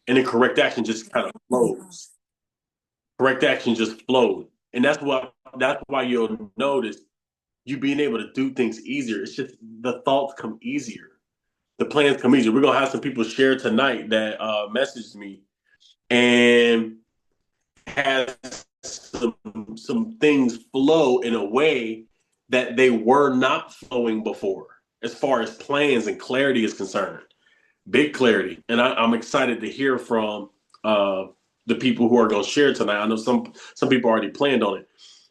and then correct action just kind of flows. Correct action just flows, and that's why you'll notice you being able to do things easier. It's just the thoughts come easier, the plans come easier. We're gonna have some people share tonight that messaged me and has some things flow in a way that they were not flowing before, as far as plans and clarity is concerned. Big clarity, and I'm excited to hear from uh, the people who are going to share tonight. I know some people already planned on it,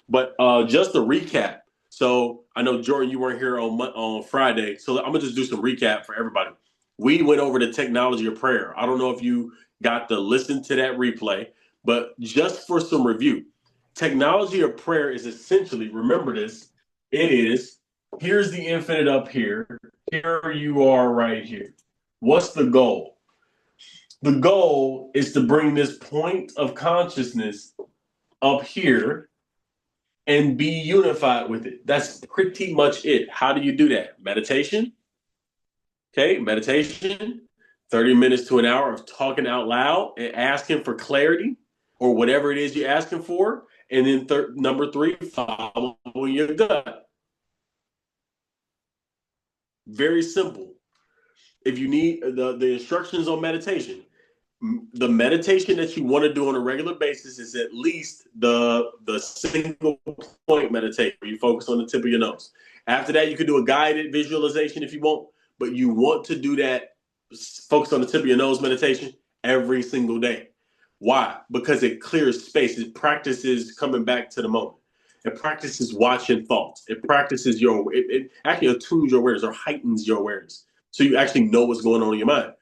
but just a recap. So I know Jordan, you weren't here on Friday, so I'm gonna just do some recap for everybody. We went over the technology of prayer. I don't know if you got to listen to that replay, but just for some review, technology of prayer is essentially, remember this, it is, here's the infinite up here, here you are right here. What's the goal? The goal is to bring this point of consciousness up here and be unified with it. That's pretty much it. How do you do that? Meditation. Okay, meditation, 30 minutes to an hour of talking out loud and asking for clarity or whatever it is you're asking for. And then number three, following your gut. Very simple. If you need the instructions on meditation, the meditation that you want to do on a regular basis is at least the single point meditation where you focus on the tip of your nose. After that, you can do a guided visualization if you want, but you want to do that focus on the tip of your nose meditation every single day. Why? Because it clears space. It practices coming back to the moment. It practices watching thoughts. It practices it actually attunes your awareness or heightens your awareness. So you actually know what's going on in your mind.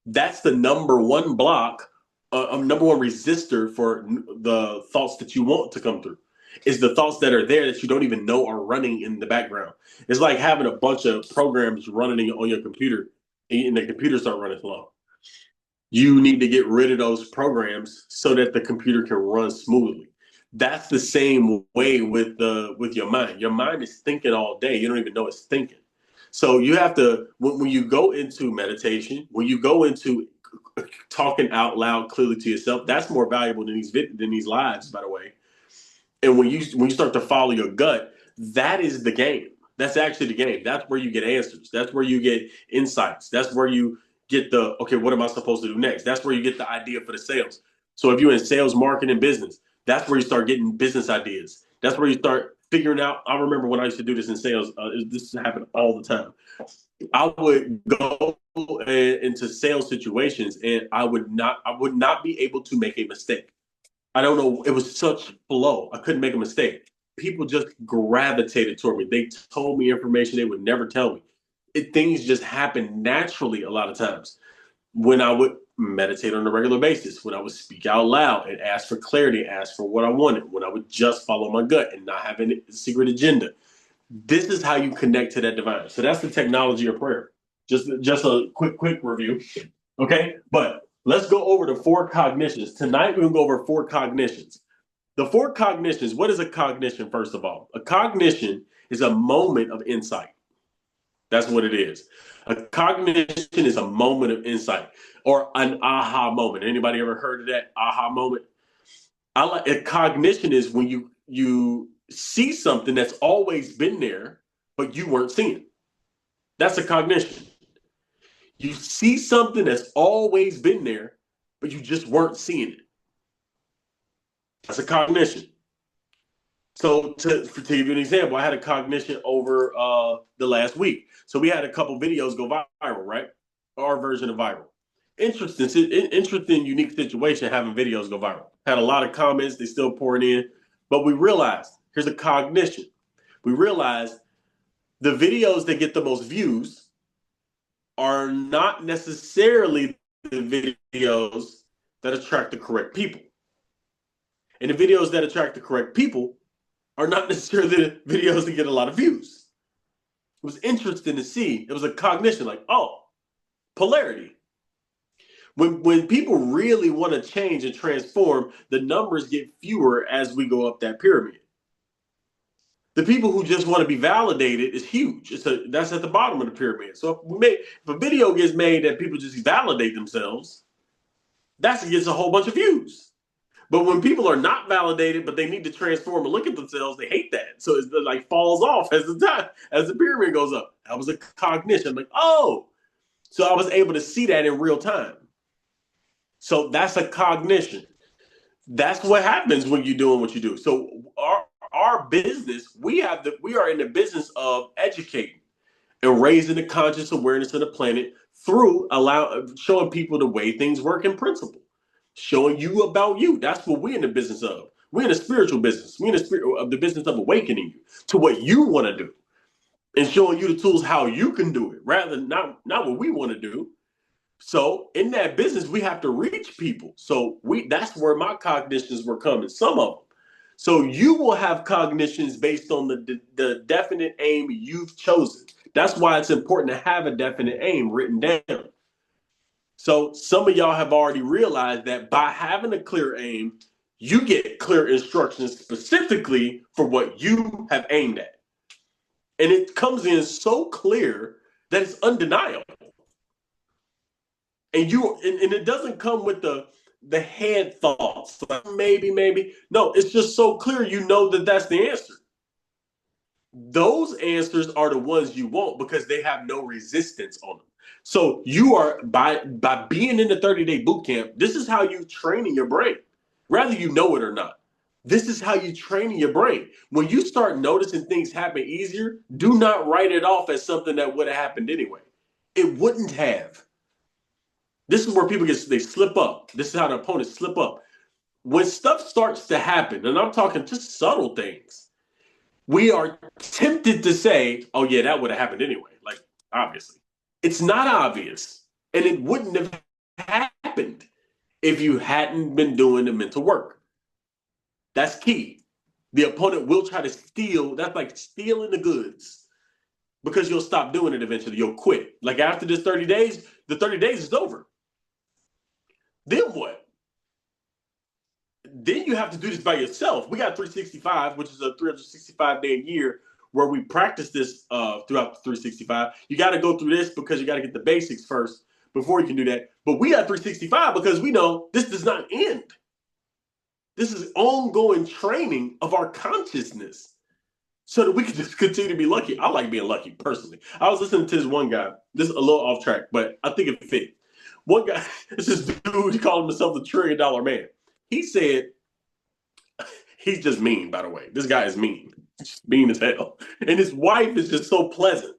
That's the number one block, number one resistor for the thoughts that you want to come through. Is the thoughts that are there that you don't even know are running in the background. It's like having a bunch of programs running on your computer and the computer start running slow. You need to get rid of those programs so that the computer can run smoothly. That's the same way with your mind. Your mind is thinking all day. You don't even know it's thinking. So you have to when you go into meditation, when you go into talking out loud clearly to yourself, that's more valuable than these lives, by the way. And when you start to follow your gut, that is the game. That's actually the game. That's where you get answers. That's where you get insights. That's where you get the okay, what am I supposed to do next? That's where you get the idea for the sales. So if you're in sales, marketing, business, that's where you start getting business ideas. That's where you start figuring out. I remember when I used to do this in sales. This happened all the time. I would go into sales situations, and I would not be able to make a mistake. I don't know. It was such flow. I couldn't make a mistake. People just gravitated toward me. They told me information they would never tell me. Things just happen naturally a lot of times. When I would meditate on a regular basis, when I would speak out loud and ask for clarity, ask for what I wanted, when I would just follow my gut and not have any secret agenda. This is how you connect to that divine. So that's the technology of prayer. Just a quick review. Okay, but let's go over the four cognitions. Tonight, we're going to go over four cognitions. The four cognitions, what is a cognition, first of all? A cognition is a moment of insight. That's what it is. A cognition is a moment of insight or an aha moment. Anybody ever heard of that aha moment? A cognition is when you see something that's always been there, but you weren't seeing. That's a cognition. You see something that's always been there, but you just weren't seeing it. That's a cognition. So to give you an example, I had a cognition over the last week. So we had a couple videos go viral, right? Our version of viral. Interesting, unique situation having videos go viral. Had a lot of comments, they still pouring in, but we realized here's a cognition. We realized the videos that get the most views are not necessarily the videos that attract the correct people. And the videos that attract the correct people are not necessarily the videos that get a lot of views. It was interesting to see. It was a cognition like, oh, polarity. When people really want to change and transform, the numbers get fewer as we go up that pyramid. The people who just want to be validated is huge. That's at the bottom of the pyramid. So if a video gets made that people just validate themselves, That gets a whole bunch of views. But when people are not validated, but they need to transform and look at themselves, they hate that. So it's like falls off as the pyramid goes up. That was a cognition. I'm like, oh, so I was able to see that in real time. So that's a cognition. That's what happens when you're doing what you do. So our business, we are in the business of educating and raising the conscious awareness of the planet through showing people the way things work in principle, showing you about you. That's what we're in the business of. We're in the spiritual business. We're in the business of awakening you to what you want to do and showing you the tools how you can do it, rather than not what we want to do. So in that business, we have to reach people. So that's where my cognitions were coming, some of them. So you will have cognitions based on the definite aim you've chosen. That's why it's important to have a definite aim written down. So some of y'all have already realized that by having a clear aim, you get clear instructions specifically for what you have aimed at. And it comes in so clear that it's undeniable. And it doesn't come with the head thoughts, like maybe. No, it's just so clear you know that that's the answer. Those answers are the ones you want because they have no resistance on them. So you are by being in the 30-day boot camp, this is how you training your brain, whether you know it or not. This is how you training your brain. When you start noticing things happen easier, do not write it off as something that would have happened anyway. It wouldn't have. This is where people they slip up. This is how the opponents slip up. When stuff starts to happen, and I'm talking just subtle things, we are tempted to say, oh yeah, that would have happened anyway. Like, obviously. It's not obvious. And it wouldn't have happened if you hadn't been doing the mental work. That's key. The opponent will try to steal. That's like stealing the goods because you'll stop doing it eventually. You'll quit. Like after this 30 days, the 30 days is over. Then what? Then you have to do this by yourself. We got 365, which is a 365-day a year where we practice this throughout the 365. You got to go through this because you got to get the basics first before you can do that. But we got 365 because we know this does not end. This is ongoing training of our consciousness so that we can just continue to be lucky. I like being lucky personally. I was listening to this one guy. This is a little off track, but I think it fit. One guy, it's this dude, he called himself the $1 trillion man. He said, he's just mean, by the way. This guy is mean. He's mean as hell. And his wife is just so pleasant.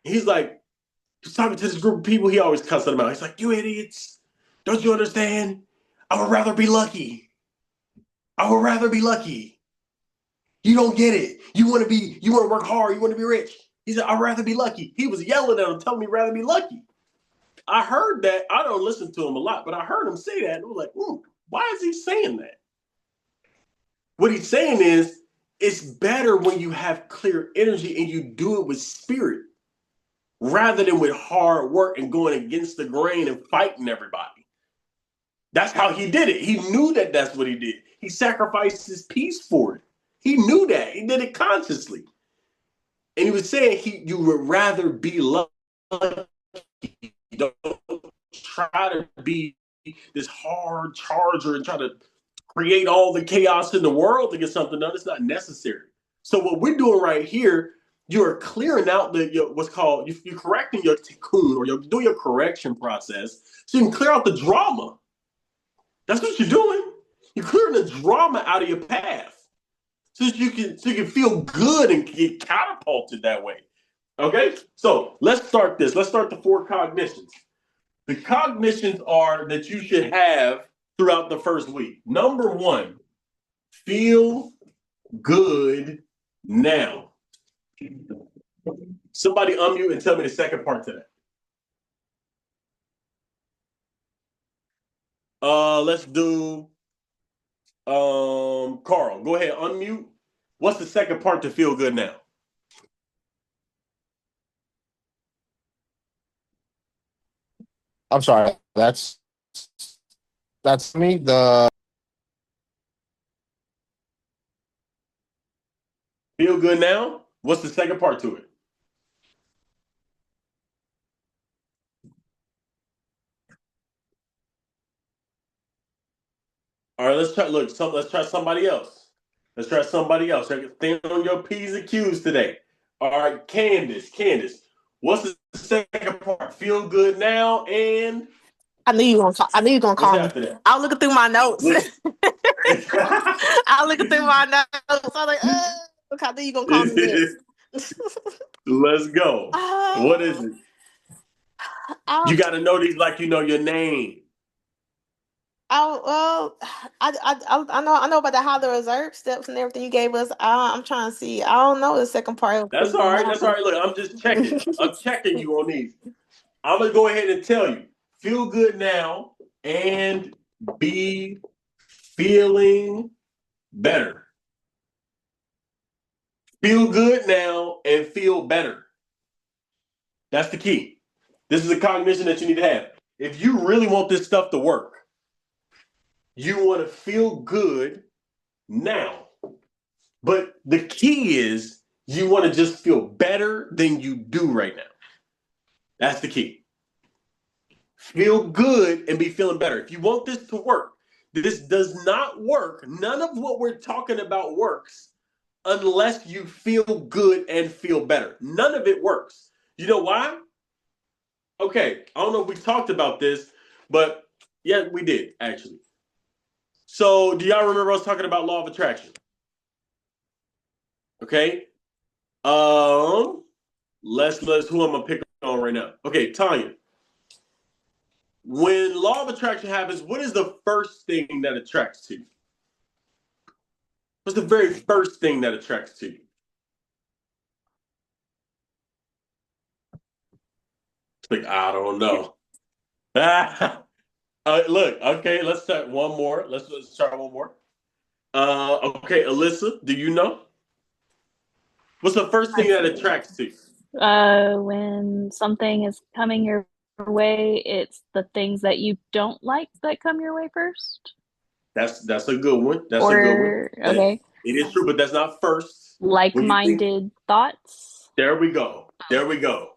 He's like, he's talking to this group of people. He always cussing them out. He's like, you idiots. Don't you understand? I would rather be lucky. I would rather be lucky. You don't get it. You want to work hard. You want to be rich. He said, I'd rather be lucky. He was yelling at him, telling me rather be lucky. I heard that. I don't listen to him a lot, but I heard him say that. And I was like, why is he saying that? What he's saying is, it's better when you have clear energy and you do it with spirit rather than with hard work and going against the grain and fighting everybody. That's how he did it. He knew that that's what he did. He sacrificed his peace for it. He knew that. He did it consciously. And he was saying you would rather be lucky. Don't try to be this hard charger and try to create all the chaos in the world to get something done. It's not necessary. So what we're doing right here, you're clearing out what's called, you're correcting your tikkun, or you're doing your correction process so you can clear out the drama. That's what you're doing. You're clearing the drama out of your path so you can feel good and get catapulted that way. Okay? So let's start this. Let's start the 4 cognitions. The cognitions are that you should have throughout the first week. Number 1, feel good now. Somebody unmute and tell me the second part to that. Let's do Carl. Go ahead, unmute. What's the second part to feel good now? I'm sorry. That's me. Feel good now? What's the second part to it? All right, let's try. Look, let's try somebody else. Let's try somebody else. Stand on your P's and Q's today. All right, Candace. Candace, what's the second part? Feel good now, and I knew you gonna what's call me. after that? I was looking through my notes. Look. I was looking through my notes. I was like, look, I knew you gonna call me next. Let's go. What is uh, it? I, You got to know these like you know your name. well, I know about the how the reserve steps and everything you gave us. I'm trying to see. I don't know the second part of That's feel all good right. now. That's all right. Look, I'm just checking. I'm checking you on these. I'm gonna go ahead and tell you. Feel good now and be feeling better. Feel good now and feel better. That's the key. This is a cognition that you need to have. If you really want this stuff to work, you want to feel good now. But the key is you want to just feel better than you do right now. That's the key. Feel good and be feeling better. If you want this to work, this does not work. None of what we're talking about works unless you feel good and feel better. None of it works. You know why? Okay, I don't know if we talked about this, but yeah, we did actually. So, do y'all remember us talking about law of attraction? Okay. Um, let's who I'm gonna pick on right now. Okay, Tanya. When law of attraction happens, what is the first thing that attracts to you? What's the very first thing that attracts to you? Like, I don't know. Look, okay, let's start one more. Let's start one more. Okay, Alyssa, do you know? What's the first thing Let's that see. attracts to you? When something is coming your way, it's the things that you don't like that come your way first. That's a good one. That's a good one. Or, It okay, is true, but that's not first. When you think, like-minded thoughts. there we go. There we go.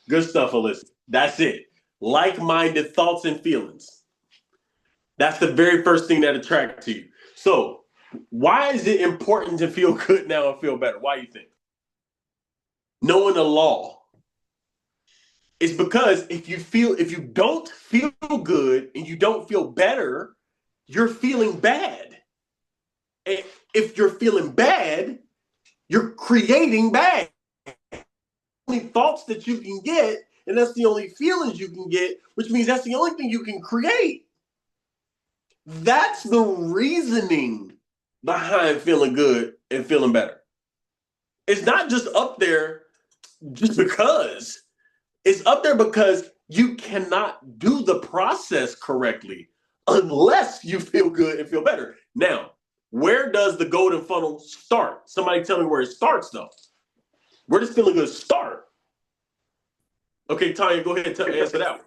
Good stuff, Alyssa. That's it. Like-minded thoughts and feelings. That's the very first thing that attracts to you. So, why is it important to feel good now and feel better? Why do you think? Knowing the law. It's because if you don't feel good and you don't feel better, you're feeling bad. And if you're feeling bad, you're creating bad. Only thoughts that you can get, and that's the only feelings you can get, which means that's the only thing you can create. That's the reasoning behind feeling good and feeling better. It's not just up there just because. It's up there because you cannot do the process correctly unless you feel good and feel better. Now, where does the golden funnel start? Somebody tell me where it starts, though. Where does feeling good start? Okay, Tanya, go ahead and answer that one.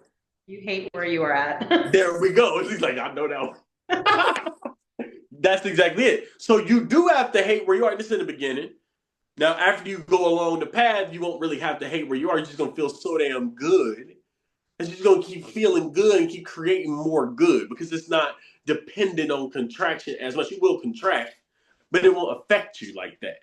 You hate where you are at. There we go. She's like, I know that one. That's exactly it. So you do have to hate where you are. This is in the beginning. Now, after you go along the path, you won't really have to hate where you are. You're just going to feel so damn good. And you're just going to keep feeling good and keep creating more good because it's not dependent on contraction as much. You will contract, but it won't affect you like that.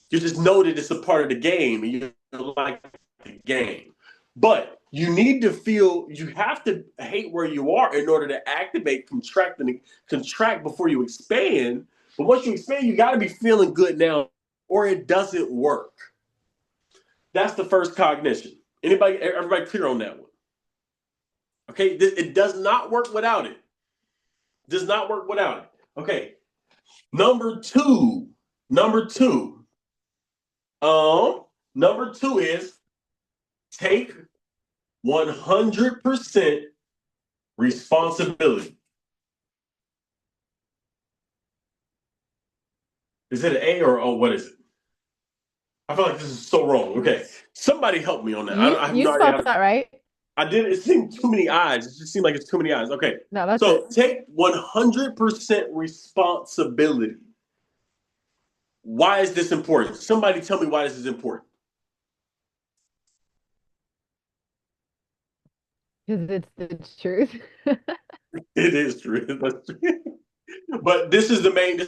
You just know that it's a part of the game and you like the game. But you need to feel, you have to hate where you are in order to activate, contract, and contract before you expand. But once you expand, you got to be feeling good now or it doesn't work. That's the first cognition. Everybody clear on that one? Okay, it does not work without it. Does not work without it. Okay, number two. Number two. Number two is take 100% responsibility. Is it an A or O? What is it? I feel like this is so wrong. Okay, somebody help me on that. I have You no idea how spelled to. that right. I did. It seemed too many eyes. It just seemed like it's too many eyes. Okay, No, that's so it. take 100% responsibility. Why is this important? Somebody tell me why this is important. Because it's the truth. It is true. That's true. But this is the main.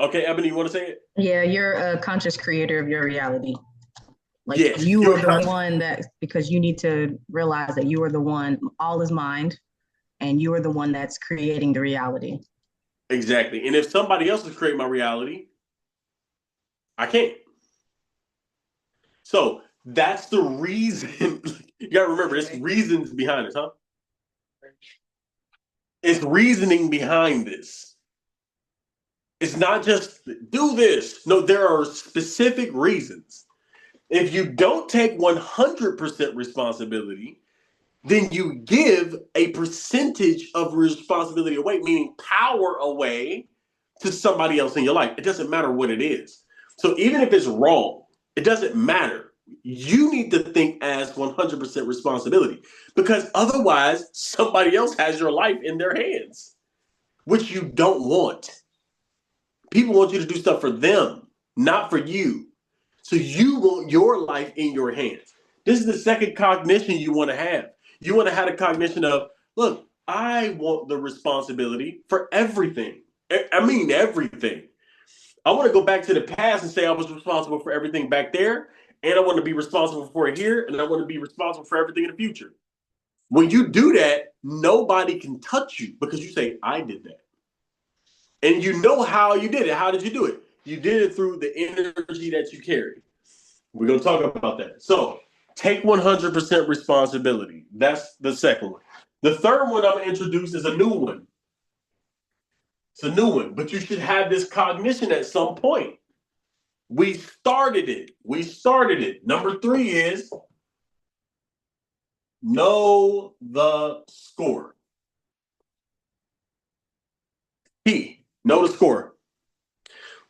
Okay, Ebony, you want to say it? Yeah, you're a conscious creator of your reality. Like Yes, you are the one because you need to realize that you are the one, all is mind, and you are the one that's creating the reality. Exactly. And if somebody else is creating my reality, I can't. So that's the reason. You gotta remember, it's reasons behind this, huh? It's reasoning behind this. It's not just do this. No, there are specific reasons. If you don't take 100% responsibility, then you give a percentage of responsibility away, meaning power away to somebody else in your life. It doesn't matter what it is. So even if it's wrong, it doesn't matter. You need to think as 100% responsibility because otherwise somebody else has your life in their hands, which you don't want. People want you to do stuff for them, not for you. So you want your life in your hands. This is the second cognition you want to have. You want to have a cognition of, look, I want the responsibility for everything. I mean, everything. I want to go back to the past and say I was responsible for everything back there, and I want to be responsible for it here, and I want to be responsible for everything in the future. When you do that, nobody can touch you because you say, I did that. And you know how you did it. How did you do it? You did it through the energy that you carry. We're going to talk about that. So take 100% responsibility. That's the second one. The third one I'm going to introduce is a new one. It's a new one, but you should have this cognition at some point. We started it. Number 3 is know the score. Know the score.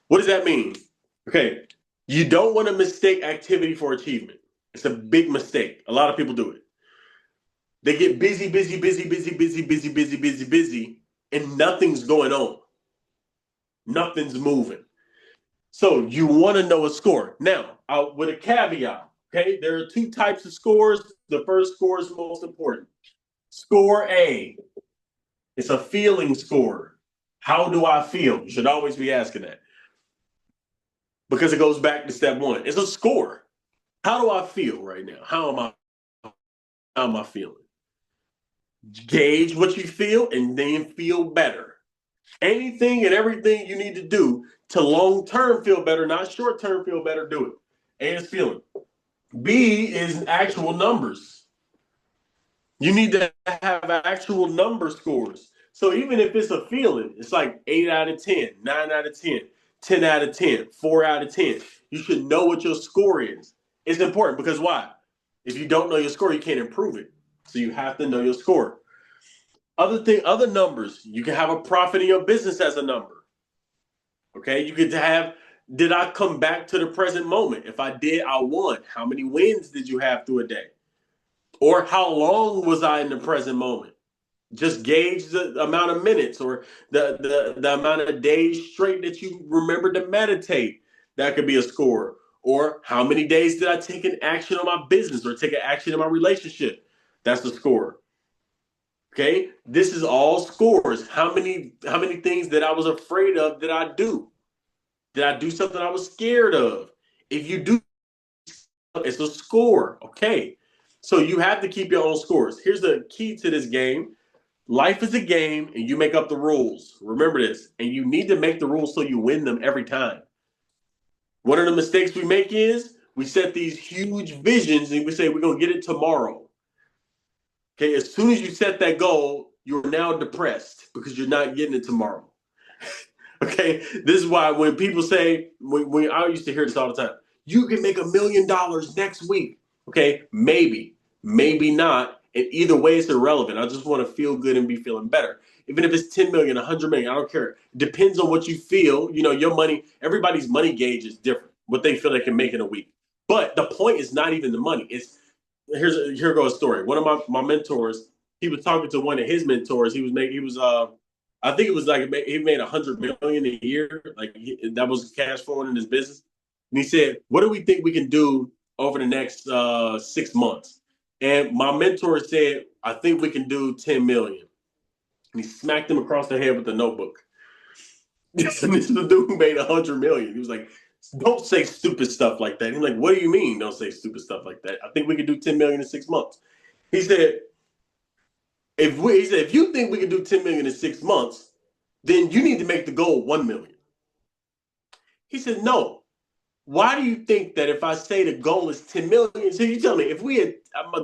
What does that mean? Okay. You don't want to mistake activity for achievement. It's a big mistake. A lot of people do it. They get busy, and nothing's going on. Nothing's moving. So you want to know a score. Now, with a caveat, okay, there are 2 types of scores. The first score is most important. Score A. It's a feeling score. How do I feel? You should always be asking that. Because it goes back to step 1. It's a score. How do I feel right now? How am I feeling? Gauge what you feel and then feel better. Anything and everything you need to do to long-term feel better, not short-term feel better, do it. A is feeling. B is actual numbers. You need to have actual number scores. So even if it's a feeling, it's like 8 out of 10, 9 out of 10, 10 out of 10, 4 out of 10. You should know what your score is. It's important because why? If you don't know your score, you can't improve it. So you have to know your score. Other numbers, you can have a profit in your business as a number. Okay, you could have, did I come back to the present moment? If I did, I won. How many wins did you have through a day? Or how long was I in the present moment? Just gauge the amount of minutes or the amount of days straight that you remember to meditate. That could be a score. Or how many days did I take an action on my business or take an action in my relationship? That's the score. Okay, this is all scores. How many things that I was afraid of did I do? Did I do something I was scared of? If you do, it's a score. Okay, so you have to keep your own scores. Here's the key to this game. Life is a game and you make up the rules. Remember this. And you need to make the rules so you win them every time. One of the mistakes we make is we set these huge visions and we say we're going to get it tomorrow. Okay, as soon as you set that goal, you're now depressed because you're not getting it tomorrow. Okay, this is why when people say, when I used to hear this all the time, you can make $1 million next week. Okay, maybe not. And either way, it's irrelevant. I just want to feel good and be feeling better. Even if it's 10 million, 100 million, I don't care. It depends on what you feel. You know, your money, everybody's money gauge is different, what they feel they can make in a week. But the point is not even the money. Here goes a story. One of my mentors, he was talking to one of his mentors. I think it was like he made 100 million a year. Like that was cash flowing in his business. And he said, "What do we think we can do over the next 6 months?" And my mentor said, "I think we can do 10 million." And he smacked him across the head with a notebook. This is the dude who made 100 million. He was like, don't say stupid stuff like that. He's like, what do you mean don't say stupid stuff like that? I think we could do 10 million in 6 months. He said, if you think we can do 10 million in 6 months, then you need to make the goal 1 million. He said, no. Why do you think that if I say the goal is 10 million, so you tell me if we had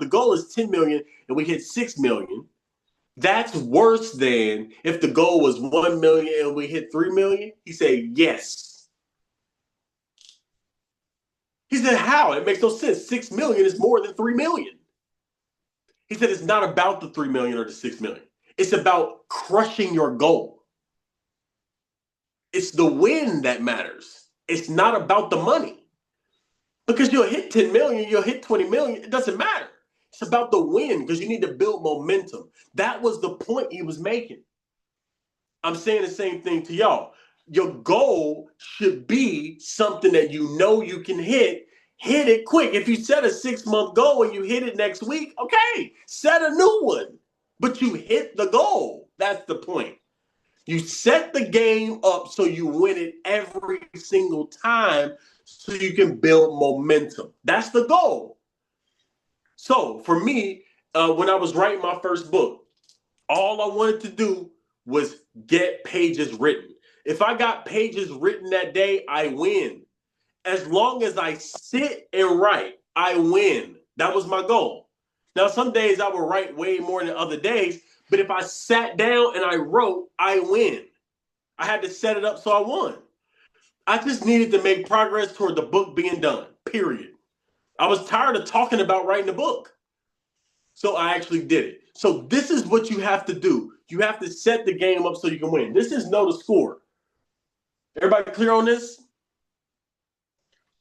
the goal is 10 million and we hit 6 million, that's worse than if the goal was 1 million and we hit 3 million? He said, yes. He said, how? It makes no sense. 6 million is more than 3 million. He said, it's not about the 3 million or the 6 million. It's about crushing your goal. It's the win that matters. It's not about the money. Because you'll hit 10 million, you'll hit 20 million. It doesn't matter. It's about the win because you need to build momentum. That was the point he was making. I'm saying the same thing to y'all. Your goal should be something that you know you can hit. Hit it quick. If you set a 6-month goal and you hit it next week, okay, set a new one. But you hit the goal. That's the point. You set the game up so you win it every single time so you can build momentum. That's the goal. So for me, when I was writing my first book, all I wanted to do was get pages written. If I got pages written that day, I win. As long as I sit and write, I win. That was my goal. Now, some days I will write way more than other days, but if I sat down and I wrote, I win. I had to set it up so I won. I just needed to make progress toward the book being done, period. I was tired of talking about writing a book. So I actually did it. So this is what you have to do. You have to set the game up so you can win. This is know the score. Everybody clear on this?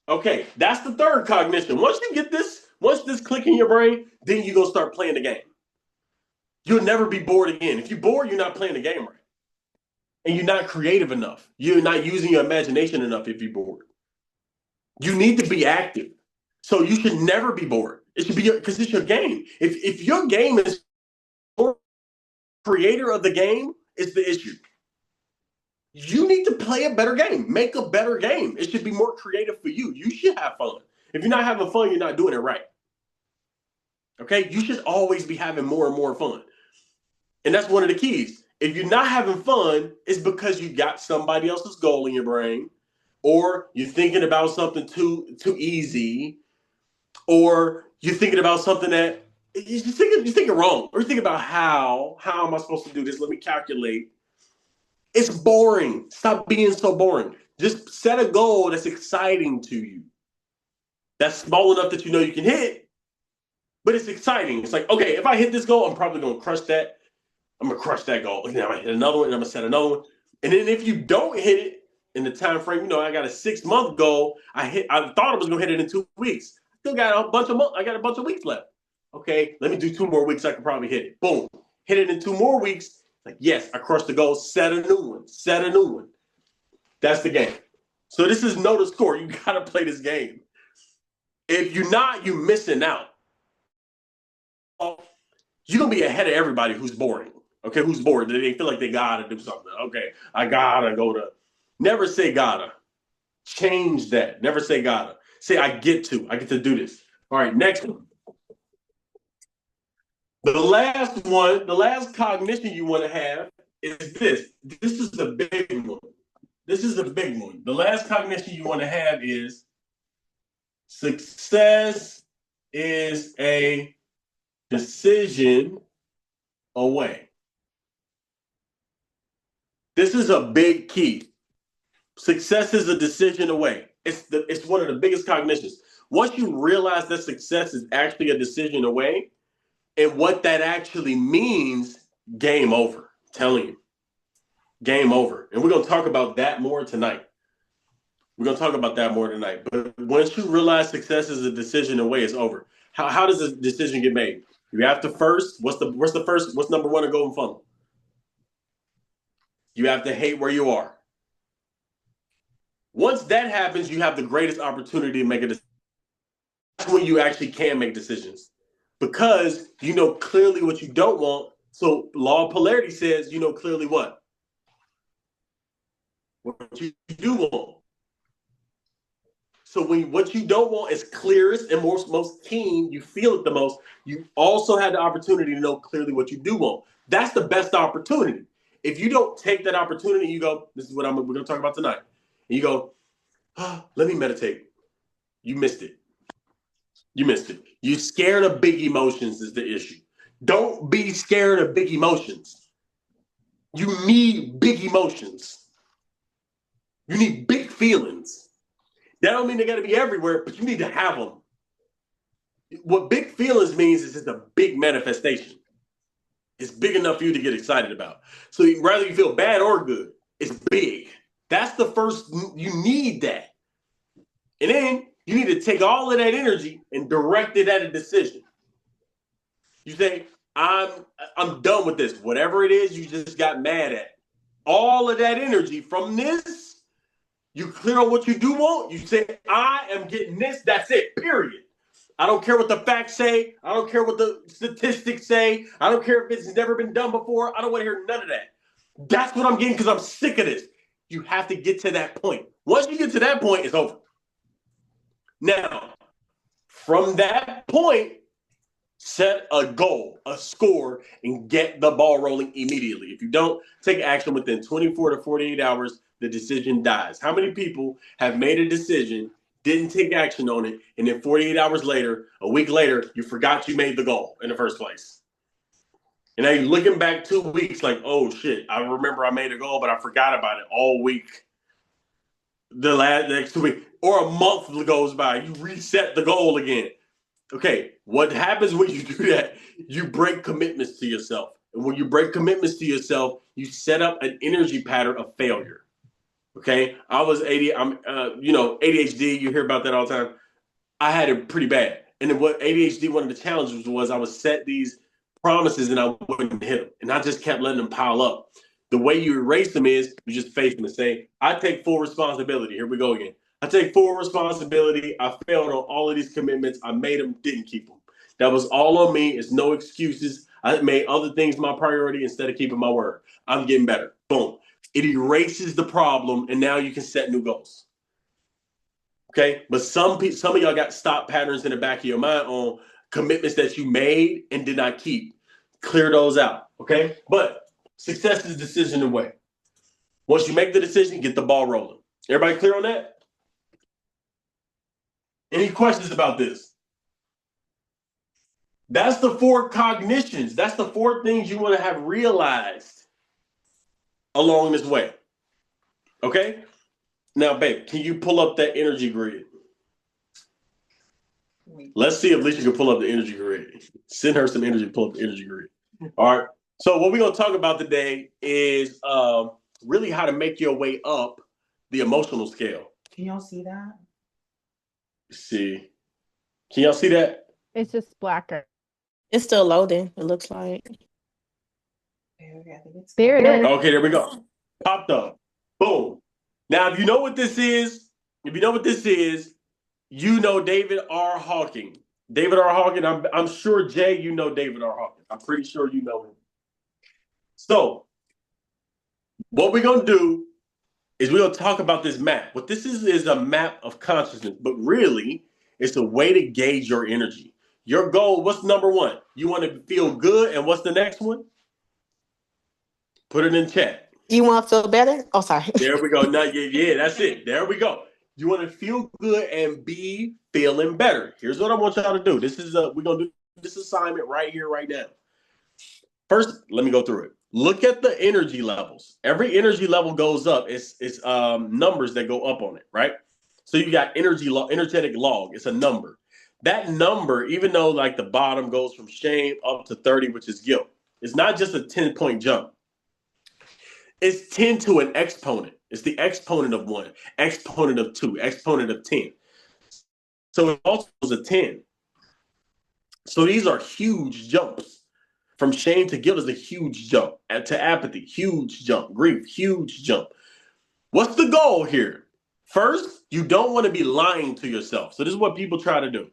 Okay, that's the third cognition. Once you get this, once this click in your brain, then you're going to start playing the game. You'll never be bored again. If you're bored, you're not playing the game right. And you're not creative enough. You're not using your imagination enough if you're bored. You need to be active. So you should never be bored. It should be because it's your game. If your game is creator of the game is the issue. You need to play a better game. Make a better game. It should be more creative for you. You should have fun. If you're not having fun, you're not doing it right. Okay? You should always be having more and more fun. And that's one of the keys. If you're not having fun, it's because you got somebody else's goal in your brain, or you're thinking about something too easy, or you're thinking about something that you're thinking wrong, or you're thinking about how am I supposed to do this? Let me calculate. It's boring. Stop being so boring. Just set a goal that's exciting to you. That's small enough that you know you can hit, but it's exciting. It's like, okay, if I hit this goal, I'm probably going to crush that. I'm going to crush that goal. And then I'm going to hit another one, and I'm going to set another one. And then if you don't hit it in the time frame, I got a 6-month goal. I thought I was going to hit it in 2 weeks. Still got a bunch of weeks left. Okay, let me do 2 more weeks. I can probably hit it. Boom. Hit it in 2 more weeks. Like, yes, I crushed the goal. Set a new one. That's the game. So this is know the score. You got to play this game. If you're not, you're missing out. You're going to be ahead of everybody who's boring. Okay, who's bored? They feel like they got to do something. Okay, I got to go to. Never say gotta. Change that. Never say gotta. Say I get to do this. All right, next one. The last one, the last cognition you want to have is this. This is the big one. The last cognition you want to have is success is a decision away. This is a big key. Success is a decision away. It's one of the biggest cognitions. Once you realize that success is actually a decision away, and what that actually means, game over. I'm telling you, game over. And we're going to talk about that more tonight. But once you realize success is a decision away, it's over. How does a decision get made? You have to first, what's number one in Golden Funnel? You have to hate where you are. Once that happens, you have the greatest opportunity to make a decision. That's when you actually can make decisions. Because you know clearly what you don't want. So law of polarity says you know clearly what? what you do want. So when what you don't want is clearest and most keen, you feel it the most. You also had the opportunity to know clearly what you do want. That's the best opportunity. If you don't take that opportunity, you go, this is what we're going to talk about tonight. And you go, let me meditate. You missed it. You missed it. You scared of big emotions is the issue. Don't be scared of big emotions. You need big emotions. You need big feelings. That don't mean they got to be everywhere, but you need to have them. What big feelings means is it's a big manifestation. It's big enough for you to get excited about. So whether you feel bad or good, it's big. That's the first, you need that. And then you need to take all of that energy and direct it at a decision. You say, I'm done with this. Whatever it is you just got mad at. All of that energy from this, you clear on what you do want. You say, I am getting this. That's it, period. I don't care what the facts say. I don't care what the statistics say. I don't care if it's never been done before. I don't want to hear none of that. That's what I'm getting because I'm sick of this. You have to get to that point. Once you get to that point, it's over. Now, from that point, set a goal, a score, and get the ball rolling immediately. If you don't take action within 24 to 48 hours, the decision dies. How many people have made a decision, didn't take action on it, and then 48 hours later, a week later, you forgot you made the goal in the first place? And now you're looking back 2 weeks like, oh shit, I remember I made a goal, but I forgot about it all week. The next 2 weeks, or a month goes by, you reset the goal again. Okay, what happens when you do that? You break commitments to yourself. And when you break commitments to yourself, you set up an energy pattern of failure. Okay, I was ADHD. You hear about that all the time. I had it pretty bad. And then what ADHD, one of the challenges was I would set these promises and I wouldn't hit them. And I just kept letting them pile up. The way you erase them is you just face them and say, I take full responsibility. Here we go again. I take full responsibility. I failed on all of these commitments. I made them, didn't keep them. That was all on me. It's no excuses. I made other things my priority instead of keeping my word. I'm getting better. Boom. It erases the problem, and now you can set new goals. Okay? But some of y'all got stop patterns in the back of your mind on commitments that you made and did not keep. Clear those out. Okay? But success is decision away. Once you make the decision, get the ball rolling. Everybody clear on that? Any questions about this? That's the 4 cognitions. That's the 4 things you want to have realized along this way. Okay? Now, babe, can you pull up that energy grid? Let's see if Lisa can pull up the energy grid. Send her some energy to pull up the energy grid. All right. So what we're going to talk about today is really how to make your way up the emotional scale. Can y'all see that? See. Can y'all see that? It's just blacker. It's still loading, it looks like. There it is. Okay, there we go. Popped up. Boom. Now, if you know what this is, you know David R. Hawking. David R. Hawking, I'm sure, Jay, you know David R. Hawking. I'm pretty sure you know him. So, what we're going to do is we're going to talk about this map. What this is a map of consciousness, but really, it's a way to gauge your energy. Your goal, what's number 1? You want to feel good, and what's the next one? Put it in chat. You want to feel better? Oh, sorry. There we go. Now, yeah, that's it. There we go. You want to feel good and be feeling better. Here's what I want y'all to do. We're gonna do this assignment right here, right now. First, let me go through it. Look at the energy levels. Every energy level goes up. It's numbers that go up on it, right? So you got energetic log. It's a number. That number, even though like the bottom goes from shame up to 30, which is guilt, it's not just a 10-point jump. It's 10 to an exponent. It's the exponent of 1, exponent of 2, exponent of 10. So it also is a 10. So these are huge jumps. From shame to guilt is a huge jump. To apathy, huge jump. Grief, huge jump. What's the goal here? First, you don't want to be lying to yourself. So this is what people try to do,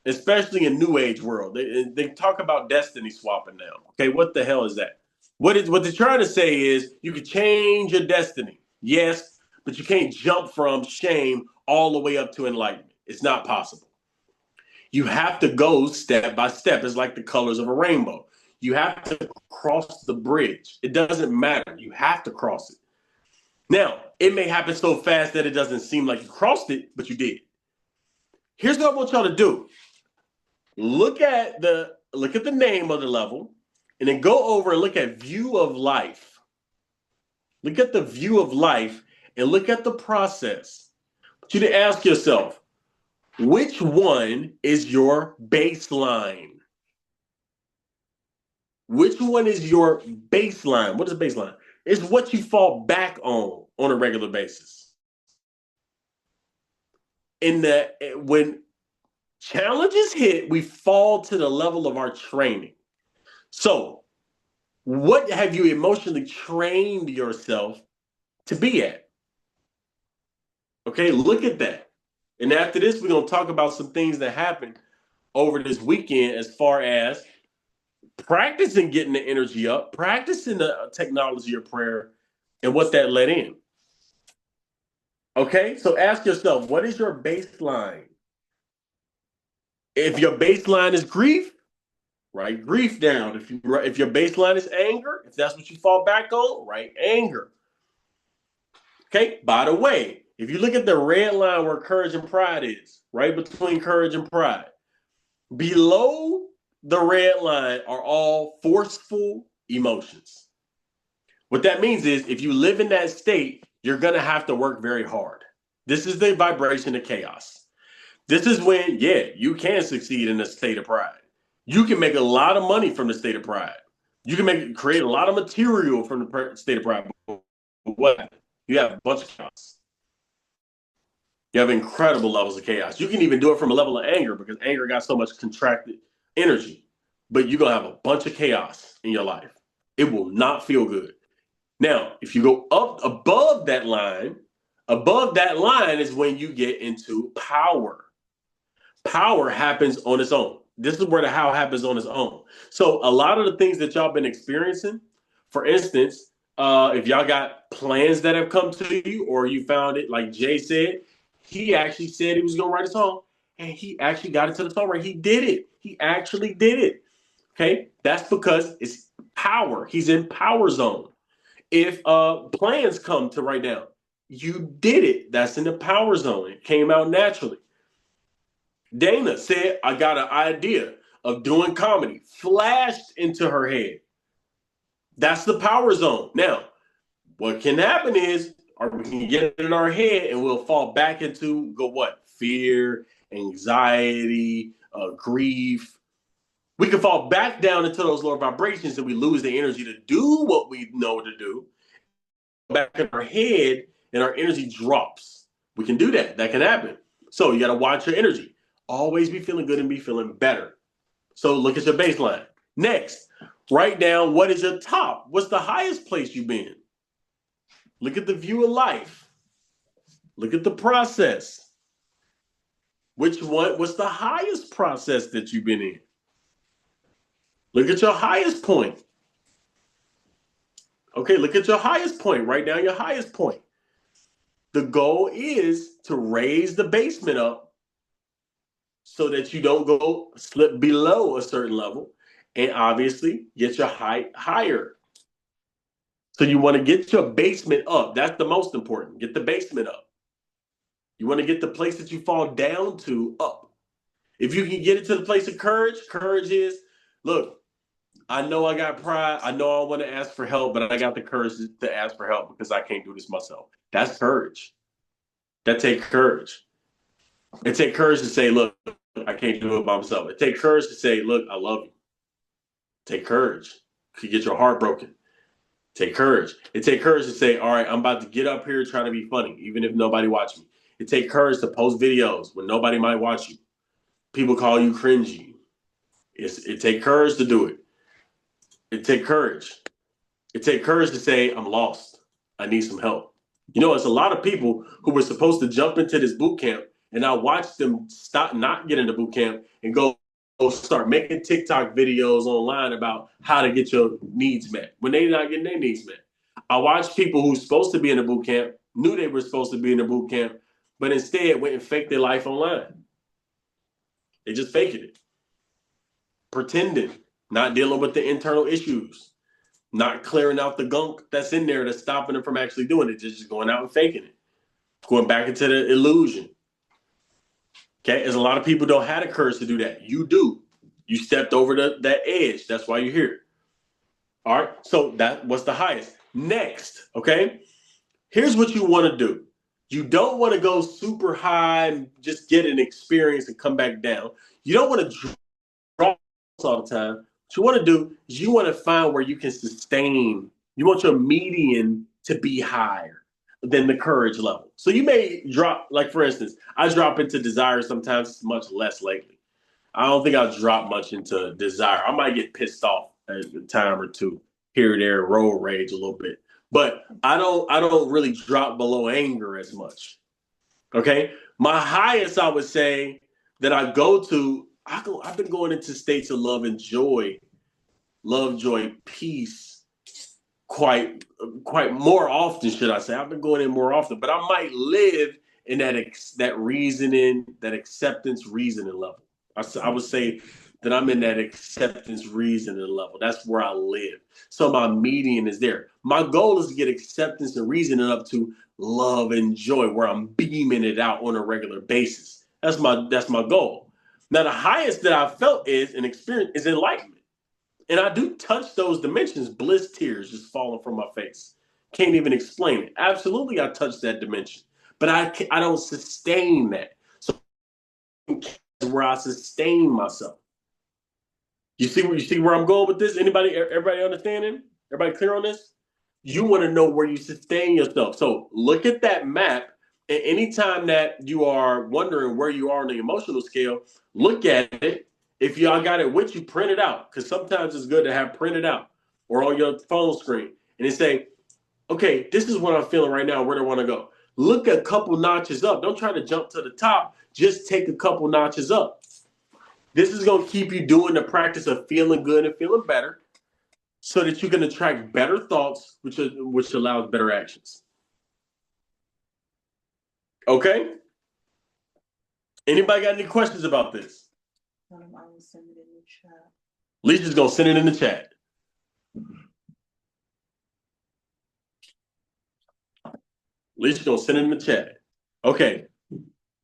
especially in New Age world. They talk about destiny swapping now. Okay, what the hell is that? What they're trying to say is you can change your destiny. Yes, but you can't jump from shame all the way up to enlightenment. It's not possible. You have to go step by step. It's like the colors of a rainbow. You have to cross the bridge. It doesn't matter. You have to cross it. Now, it may happen so fast that it doesn't seem like you crossed it, but you did. Here's what I want y'all to do. Look at the name of the level, and then go over and look at view of life. Look at the view of life and look at the process. I want you to ask yourself, which one is your baseline? Which one is your baseline? What is baseline? It's what you fall back on a regular basis. When challenges hit, we fall to the level of our training. So, what have you emotionally trained yourself to be at? Okay, look at that. And after this, we're going to talk about some things that happened over this weekend as far as practicing getting the energy up, practicing the technology of prayer, and what that let in. Okay, so ask yourself, what is your baseline? If your baseline is grief, write grief down. If your baseline is anger, if that's what you fall back on, write anger. Okay, by the way, if you look at the red line where courage and pride is, right between courage and pride, below the red line are all forceful emotions. What that means is if you live in that state, you're going to have to work very hard. This is the vibration of chaos. This is when, you can succeed in the state of pride. You can make a lot of money from the state of pride. You can create a lot of material from the state of pride. But what? You have a bunch of chaos. You have incredible levels of chaos. You can even do it from a level of anger because anger got so much contracted energy. But you're going to have a bunch of chaos in your life. It will not feel good. Now, if you go up above that line is when you get into power. Power happens on its own. This is where the how happens on its own. So a lot of the things that y'all been experiencing, for instance, if y'all got plans that have come to you or you found it, like Jay said, he actually said he was going to write a song and he actually got it to the songwriter. He did it. He actually did it. Okay. That's because it's power. He's in power zone. If plans come to write down, you did it. That's in the power zone. It came out naturally. Dana said, I got an idea of doing comedy, flashed into her head. That's the power zone. Now, what can happen is, or we can get it in our head and we'll fall back into fear, anxiety, grief. We can fall back down into those lower vibrations and we lose the energy to do what we know to do. Back in our head and our energy drops. We can do that. That can happen. So you got to watch your energy. Always be feeling good and be feeling better. So look at your baseline. Next, write down what is your top. What's the highest place you've been? Look at the view of life. Look at the process. What's the highest process that you've been in? Look at your highest point. Okay, look at your highest point. Write down your highest point. The goal is to raise the basement up so that you don't slip below a certain level and obviously get your height higher. So you want to get your basement up. That's the most important. Get the basement up. You want to get the place that you fall down to up. If you can get it to the place of courage is, look, I know I got pride. I know I want to ask for help, but I got the courage to ask for help because I can't do this myself. That's courage. That takes courage. It takes courage to say, look, I can't do it by myself. It takes courage to say, look, I love you. Take courage to get your heart broken. Take courage. It takes courage to say, all right, I'm about to get up here trying to be funny, even if nobody watches me. It takes courage to post videos when nobody might watch you. People call you cringy. It takes courage to do it. It takes courage. It takes courage to say, I'm lost. I need some help. You know, it's a lot of people who were supposed to jump into this boot camp, and I watched them not get into boot camp and go start making TikTok videos online about how to get your needs met when they're not getting their needs met. I watched people who's supposed to be in a boot camp, knew they were supposed to be in a boot camp, but instead went and faked their life online. They just faking it. Pretending, not dealing with the internal issues, not clearing out the gunk that's in there that's stopping them from actually doing it, just going out and faking it. Going back into the illusion. Okay, as a lot of people don't have the courage to do that. You do. You stepped over that edge. That's why you're here. All right, so that was the highest. Next, okay, here's what you want to do. You don't want to go super high and just get an experience and come back down. You don't want to drop all the time. What you want to do is you want to find where you can sustain. You want your median to be higher than the courage level. So you may drop, like for instance, I drop into desire sometimes, much less lately. I don't think I'll drop much into desire. I might get pissed off at a time or two here or there, road rage a little bit. But I don't really drop below anger as much. Okay? My highest, I would say, that I go to, I've been going into states of love, joy, peace, quite more often, should I say. I've been going in more often, but I might live in that reasoning, that acceptance reasoning level. I would say that I'm in that acceptance reasoning level. That's where I live. So my median is there. My goal is to get acceptance and reasoning up to love and joy, where I'm beaming it out on a regular basis. That's my goal. Now, the highest that I felt is an experience is enlightenment. And I do touch those dimensions, bliss tears just falling from my face. Can't even explain it. Absolutely, I touch that dimension. But I don't sustain that. So where I sustain myself. You see where I'm going with this? Everybody understanding? Everybody clear on this? You want to know where you sustain yourself. So look at that map. And anytime that you are wondering where you are on the emotional scale, look at it. If y'all got it with you, print it out. Because sometimes it's good to have printed out or on your phone screen. And then say, okay, this is what I'm feeling right now. Where do I want to go? Look a couple notches up. Don't try to jump to the top. Just take a couple notches up. This is going to keep you doing the practice of feeling good and feeling better so that you can attract better thoughts, which allows better actions. Okay? Anybody got any questions about this? Alicia's going to send it in the chat. Alicia's going to send it in the chat. Okay.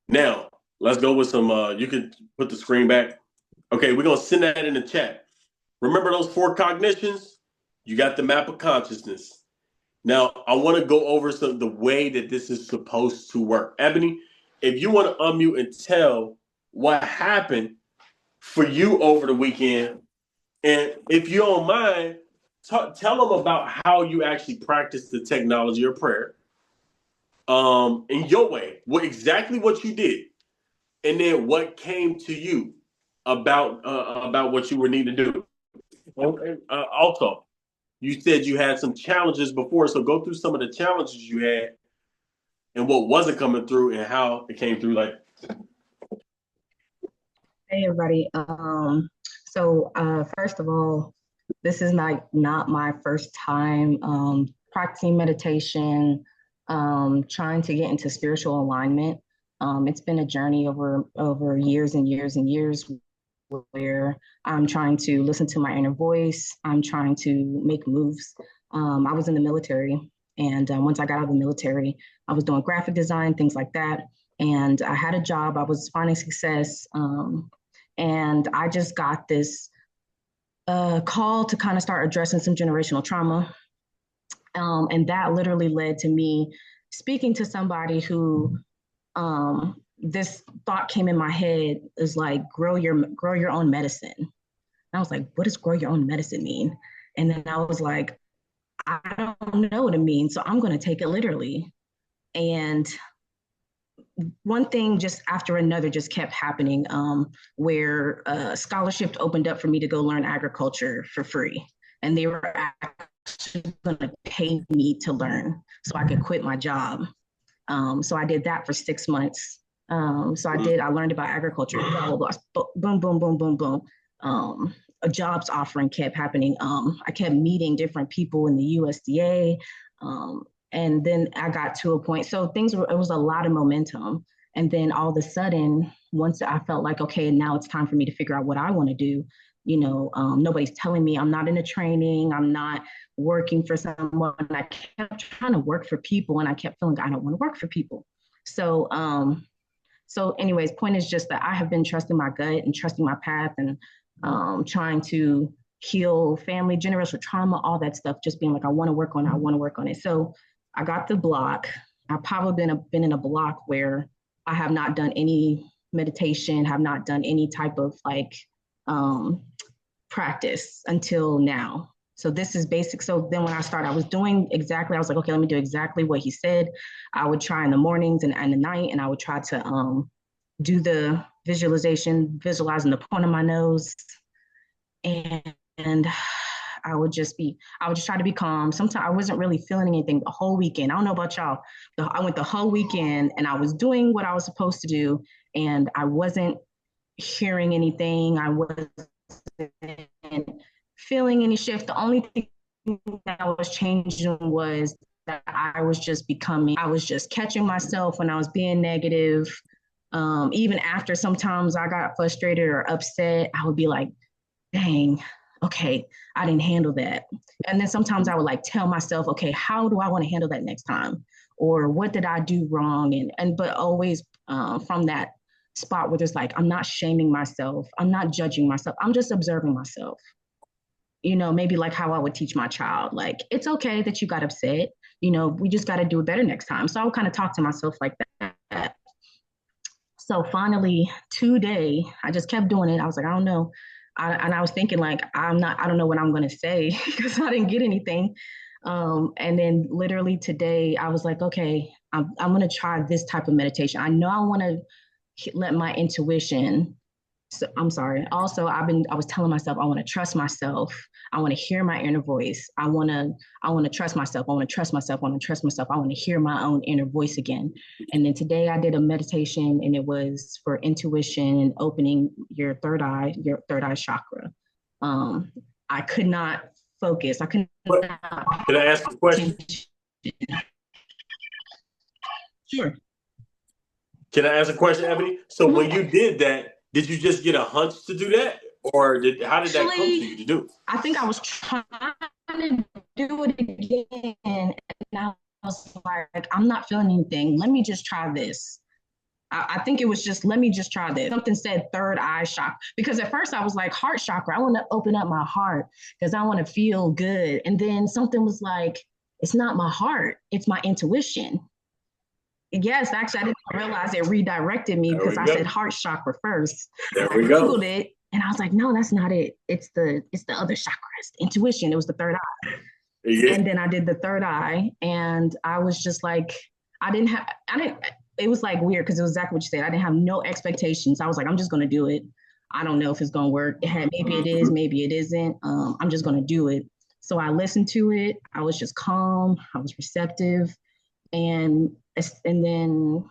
Now, let's go with some, you can put the screen back. Okay, we're going to send that in the chat. Remember those 4 cognitions? You got the map of consciousness. Now, I want to go over the way that this is supposed to work. Ebony, if you want to unmute and tell what happened for you over the weekend, and if you don't mind, tell them about how you actually practice the technology of prayer in your way, exactly what you did, and then what came to you about what you were needing to do. Also, you said you had some challenges before, so go through some of the challenges you had and what wasn't coming through and how it came through. Like, hey everybody. So first of all, this is not my first time practicing meditation, trying to get into spiritual alignment. It's been a journey over years and years and years, where I'm trying to listen to my inner voice. I'm trying to make moves. I was in the military, and once I got out of the military, I was doing graphic design, things like that. And I had a job, I was finding success. And I just got this call to kind of start addressing some generational trauma. And that literally led to me speaking to somebody who, this thought came in my head, is like, grow your own medicine. And I was like, what does grow your own medicine mean? And then I was like, I don't know what it means, so I'm going to take it literally. And one thing just after another just kept happening, where a scholarship opened up for me to go learn agriculture for free. And they were actually going to pay me to learn so I could quit my job. So I did that for 6 months. I learned about agriculture, blah, blah, blah, boom, boom, boom, boom, boom. A jobs offering kept happening. I kept meeting different people in the USDA. And then I got to a point, so it was a lot of momentum. And then all of a sudden, once I felt like, okay, now it's time for me to figure out what I want to do, nobody's telling me, I'm not in a training, I'm not working for someone. I kept trying to work for people, and I kept feeling I don't want to work for people. So, anyways, point is just that I have been trusting my gut and trusting my path, and trying to heal family, generational trauma, all that stuff, just being like, I want to work on it, I want to work on it. So I got the block. I've probably been in a block where I have not done any meditation, have not done any type of practice until now. So this is basic. So then when I started, I was like, okay, let me do exactly what he said. I would try in the mornings and the night, and I would try to do the visualization, visualizing the point of my nose. And I would just try to be calm. Sometimes I wasn't really feeling anything the whole weekend. I don't know about y'all. I went the whole weekend and I was doing what I was supposed to do, and I wasn't hearing anything. I wasn't feeling any shift. The only thing that was changing was that I was just catching myself when I was being negative. Even after sometimes I got frustrated or upset, I would be like, dang, okay, I didn't handle that. And then sometimes I would tell myself, okay, how do I want to handle that next time? Or what did I do wrong? But always from that spot where there's I'm not shaming myself. I'm not judging myself. I'm just observing myself. Maybe how I would teach my child, it's okay that you got upset. We just got to do it better next time. So I would kind of talk to myself like that. So finally today, I just kept doing it. I was like, I don't know. And I was thinking I don't know what I'm going to say because I didn't get anything. And then literally today I was like, okay, I'm going to try this type of meditation. I know I want to let my intuition. So I'm sorry. Also, I was telling myself, I want to trust myself. I want to hear my inner voice. I want to trust myself. I want to trust myself. I want to trust myself. I want to hear my own inner voice again. And then today I did a meditation, and it was for intuition and opening your third eye chakra. I could not focus. I couldn't. Can I ask a question? Sure. Can I ask a question, Ebony? So when you did that, did you just get a hunch to do that? Or how did that come to you to do? I think I was trying to do it again, and I was like, I'm not feeling anything. Let me just try this. I think it was just, let me just try this. Something said third eye chakra, because at first I was like, heart chakra. I want to open up my heart because I want to feel good. And then something was like, it's not my heart, it's my intuition. Yes, actually, I didn't realize it redirected me because I said heart chakra first. There we go. I Googled it, and I was like, no, that's not it. It's the other chakra. It's the intuition. It was the third eye. Yeah. And then I did the third eye, and I was just like, it was weird because it was exactly what you said. I didn't have no expectations. I was like, I'm just going to do it. I don't know if it's going to work. Maybe it is, maybe it isn't. I'm just going to do it. So I listened to it. I was just calm. I was receptive. And then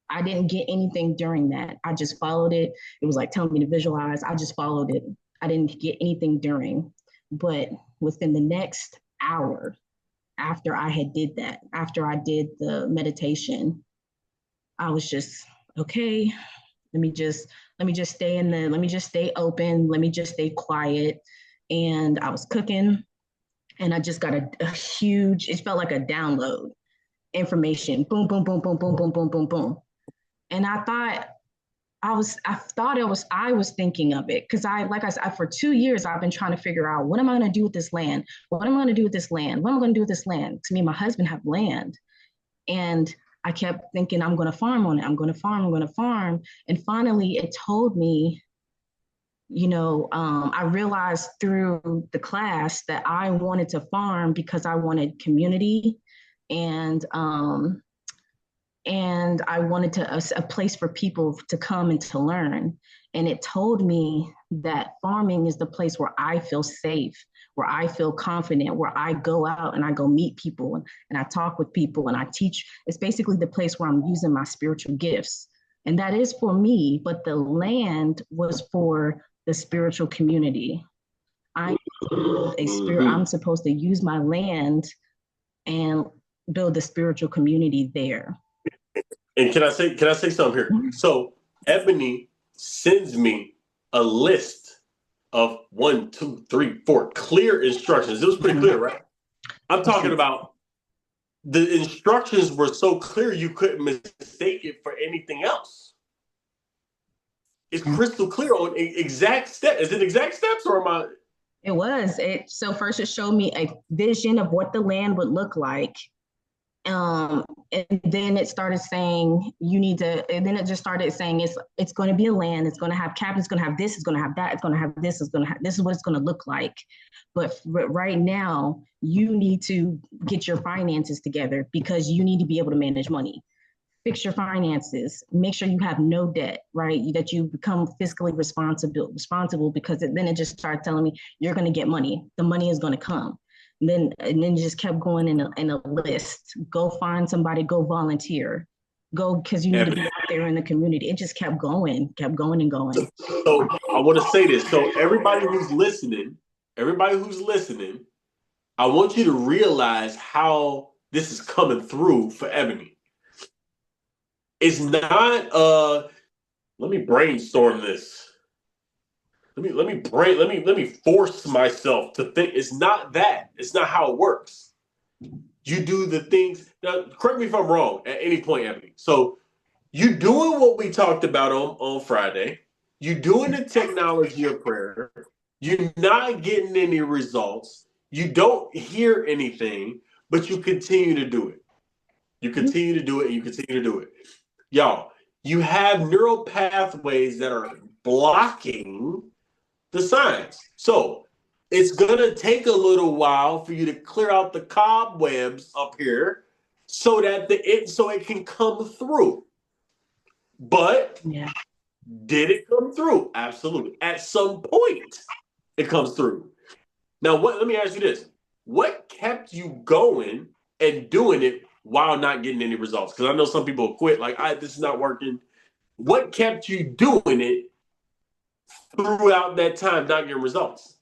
I didn't get anything during that. I just followed it. It was telling me to visualize. I just followed it. I didn't get anything during. But within the next hour, after I did the meditation, I was just, okay, let me just stay open. Let me just stay quiet. And I was cooking, and I just got a huge, it felt like a download. Information, boom, boom, boom, boom, boom, boom, boom, boom, boom. And I was thinking of it because like I said, for 2 years, I've been trying to figure out, what am I going to do with this land? What am I going to do with this land? What am I going to do with this land? To me and my husband have land. And I kept thinking, I'm going to farm on it. I'm going to farm. And finally it told me, I realized through the class that I wanted to farm because I wanted community. And I wanted a place for people to come and to learn. And it told me that farming is the place where I feel safe, where I feel confident, where I go out and I go meet people and I talk with people and I teach. It's basically the place where I'm using my spiritual gifts. And that is for me, but the land was for the spiritual community. I'm supposed to use my land and build a spiritual community there. And can I say something here? So Ebony sends me a list of 1, 2, 3, 4 clear instructions. It was pretty clear, right? I'm talking about the instructions were so clear you couldn't mistake it for anything else. It's crystal clear on exact steps. Is it exact steps or am I? It was. So first it showed me a vision of what the land would look like. And then it started saying you need to, and then it just started saying it's going to be a land, it's going to have cabins, it's going to have this, it's going to have that, it's going to have this, this is what it's going to look like. But right now, you need to get your finances together because you need to be able to manage money. Fix your finances, make sure you have no debt, right? That you become fiscally responsible because then it just started telling me you're going to get money. The money is going to come. And then just kept going in a list. Go find somebody, go volunteer, go because you need to be out there in the community. It just kept going and going. So I want to say this. So everybody who's listening, I want you to realize how this is coming through for Ebony. It's not let me brainstorm this. Let me force myself to think. It's not that. It's not how it works. You do the things. Now, correct me if I'm wrong at any point, Ebony. So you doing what we talked about on Friday. You doing the technology of prayer. You're not getting any results. You don't hear anything, but you continue to do it. You continue to do it, and you continue to do it. Y'all, you have neural pathways that are blocking the signs. So it's going to take a little while for you to clear out the cobwebs up here so that it can come through. But did it come through? Absolutely. At some point, it comes through. Now, let me ask you this. What kept you going and doing it while not getting any results? Because I know some people quit, like, this is not working. What kept you doing it throughout that time, not getting results?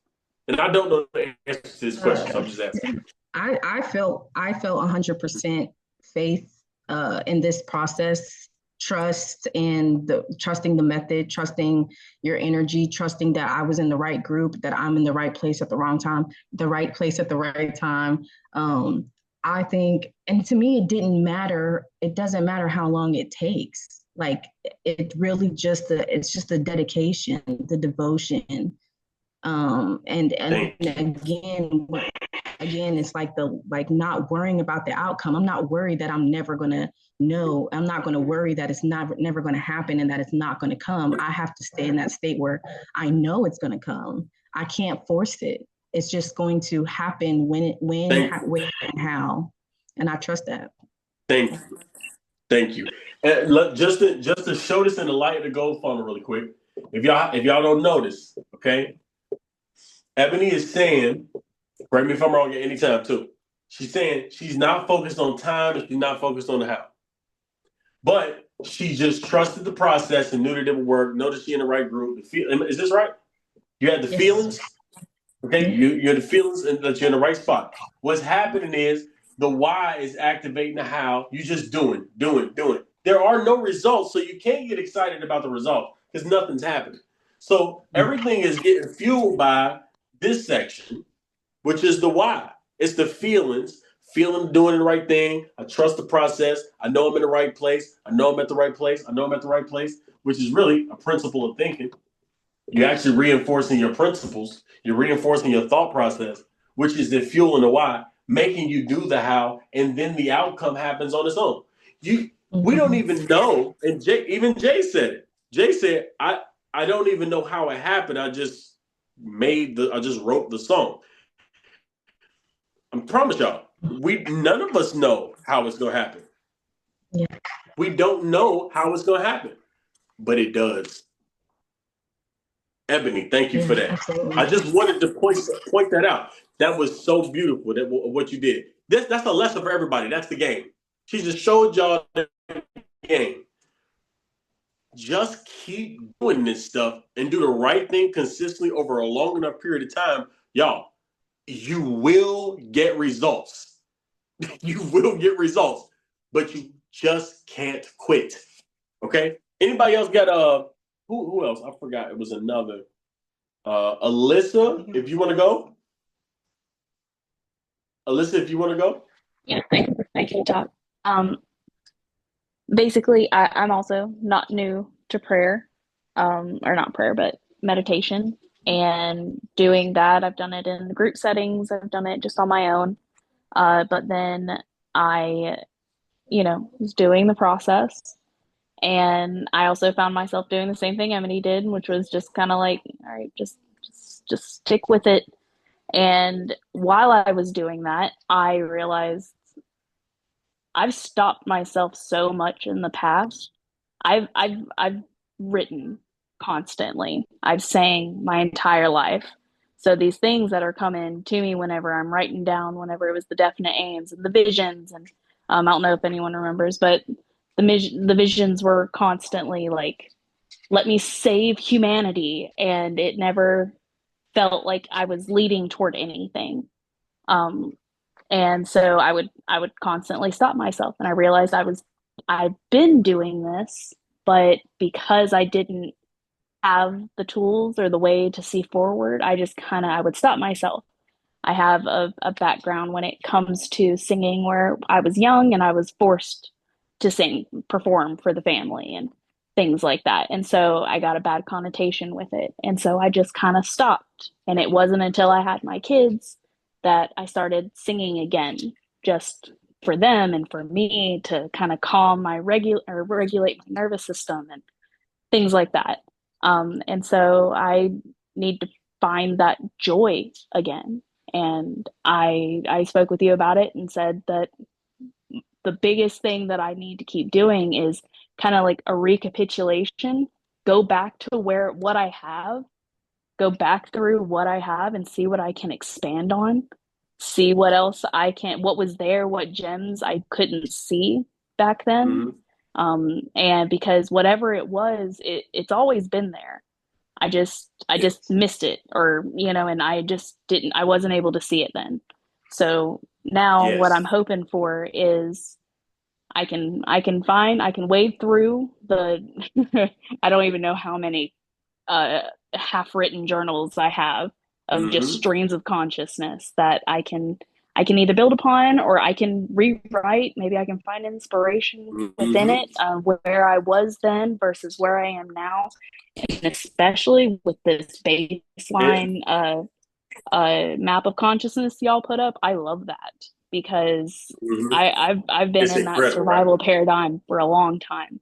And I don't know the answer to this question, so I'm just asking. I felt 100% faith in this process, trusting the method, trusting your energy, trusting that I was in the right group, that I'm in the right place at the wrong time, the right place at the right time. I think, and to me, it didn't matter. It doesn't matter how long it takes. Like it really it's just the dedication, the devotion. And again, it's like not worrying about the outcome. I'm not worried that I'm never going to know. I'm not going to worry that it's never going to happen and that it's not going to come. I have to stay in that state where I know it's going to come. I can't force it. It's just going to happen when, and how. And I trust that. Thank you. And look, just to show this in the light of the gold funnel really quick. If y'all don't notice, okay? Ebony is saying, correct me if I'm wrong at any time too. She's saying she's not focused on time and she's not focused on the how. But she just trusted the process and knew that it would work. Noticed she in the right group. Is this right? You had the feelings? Okay, you had the feelings and that you're in the right spot. What's happening is the why is activating the how. You just doing. There are no results, so you can't get excited about the result because nothing's happening. So everything is getting fueled by this section, which is the why. It's the feelings, doing the right thing. I trust the process. I know I'm in the right place. I know I'm at the right place. Which is really a principle of thinking. You're actually reinforcing your principles. You're reinforcing your thought process, which is the fuel and the why, making you do the how, and then the outcome happens on its own. We don't even know, and Jay said it. Jay said, I don't even know how it happened. I just wrote the song. I promise y'all, none of us know how it's gonna happen. Yeah. We don't know how it's gonna happen, but it does. Ebony, thank you for that. Absolutely. I just wanted to point that out. That was so beautiful what you did. That's a lesson for everybody. That's the game. She just showed y'all the game. Just keep doing this stuff and do the right thing consistently over a long enough period of time. Y'all, you will get results. You will get results, but you just can't quit. Okay? Anybody else got who else? I forgot. It was another. Alyssa, if you want to go. Alyssa, if you want to go. Yeah, I can talk. Basically, I'm also not new to prayer, or not prayer, but meditation. And doing that, I've done it in group settings, I've done it just on my own. But then I, was doing the process. And I also found myself doing the same thing Emily did, which was just kind of like, all right, just stick with it. And while I was doing that, I realized I've stopped myself so much in the past. I've written constantly. I've sang my entire life. So these things that are coming to me whenever I'm writing down, whenever it was the definite aims and the visions, and I don't know if anyone remembers, but the visions were constantly like, let me save humanity, and it never felt like I was leading toward anything. Um, and so I would constantly stop myself, and I realized I've been doing this, but because I didn't have the tools or the way to see forward, I would stop myself. I have a background when it comes to singing where I was young and I was forced to sing, perform for the family and things like that. And so I got a bad connotation with it. And so I just kind of stopped. And it wasn't until I had my kids that I started singing again, just for them and for me to kind of calm my regulate my nervous system and things like that. And so I need to find that joy again. And I spoke with you about it and said that the biggest thing that I need to keep doing is kind of like a recapitulation, go back to what I have, go back through what I have and see what I can expand on, see what else what was there, what gems I couldn't see back then. Mm-hmm. And because whatever it was, it's always been there. I just missed it, or and I wasn't able to see it then. So now what I'm Yes. hoping for is I can wade through the I don't even know how many half-written journals I have of just Mm-hmm. streams of consciousness that I can either build upon, or I can rewrite. Maybe I can find inspiration within Mm-hmm. it, where I was then versus where I am now, and especially with this It, baseline map of consciousness y'all put up. I love that because mm-hmm. I've been It's in that incredible, right? survival paradigm for a long time.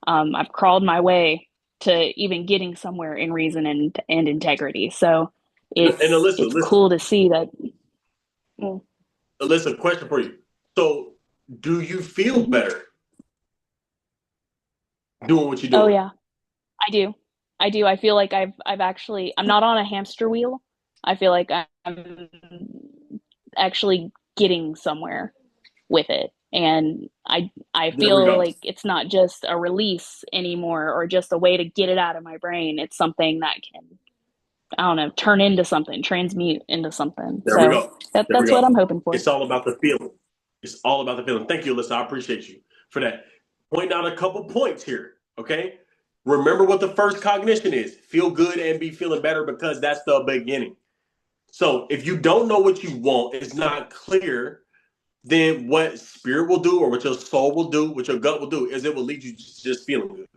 I've crawled my way to even getting somewhere in reason and integrity. So And Alyssa, it's listen, cool to see that. Mm, Alyssa, question for you. So, do you feel mhm. better doing what you're Oh doing? yeah, I do. I do. I feel like I've actually, I'm not on a hamster wheel. I feel like I'm actually getting somewhere with it. And I There we feel go. like it's not just a release anymore or just a way to get it out of my brain. It's something that can, I don't know, turn into something, transmute into something. There we So go. that There we that's what go. I'm hoping for. It's all about the feeling. It's all about the feeling. Thank you, Alyssa. I appreciate you for that. Point out a couple points here. Okay. Remember what the first cognition is. Feel good and be feeling better, because that's the beginning. So if you don't know what you want, it's not clear, then what spirit will do, or what your soul will do, what your gut will do, is it will lead you just feeling good.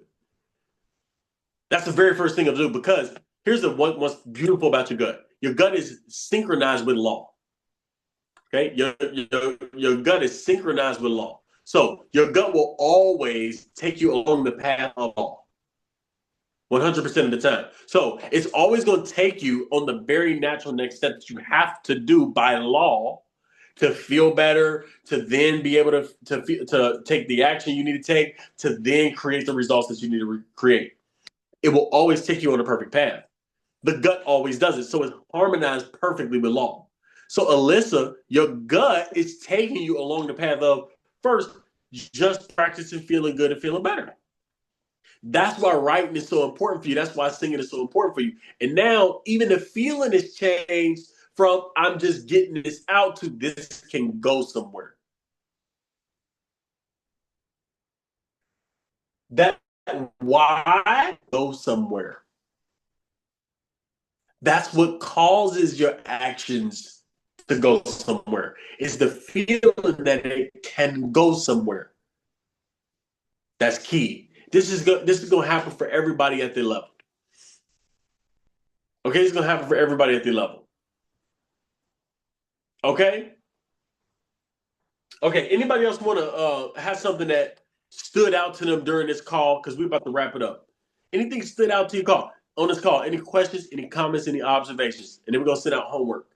That's the very first thing it'll do, because here's what's beautiful about your gut. Your gut is synchronized with law. Okay, your gut is synchronized with law. So your gut will always take you along the path of law, 100% of the time. So it's always going to take you on the very natural next step that you have to do by law to feel better, to then be able to take the action you need to take, to then create the results that you need to create. It will always take you on the perfect path. The gut always does it. So it's harmonized perfectly with law. So, Alyssa, your gut is taking you along the path of, first, just practicing feeling good and feeling better. That's why writing is so important for you. That's why singing is so important for you. And now, even the feeling has changed from I'm just getting this out to this can go somewhere. That why go somewhere. That's what causes your actions to go somewhere. It's the feeling that it can go somewhere. That's key. This is going to happen for everybody at their level. Okay, it's going to happen for everybody at their level. Okay? Okay, anybody else want to have something that stood out to them during this call? Because we're about to wrap it up. Anything stood out to you on this call? Any questions, any comments, any observations? And then we're going to send out homework.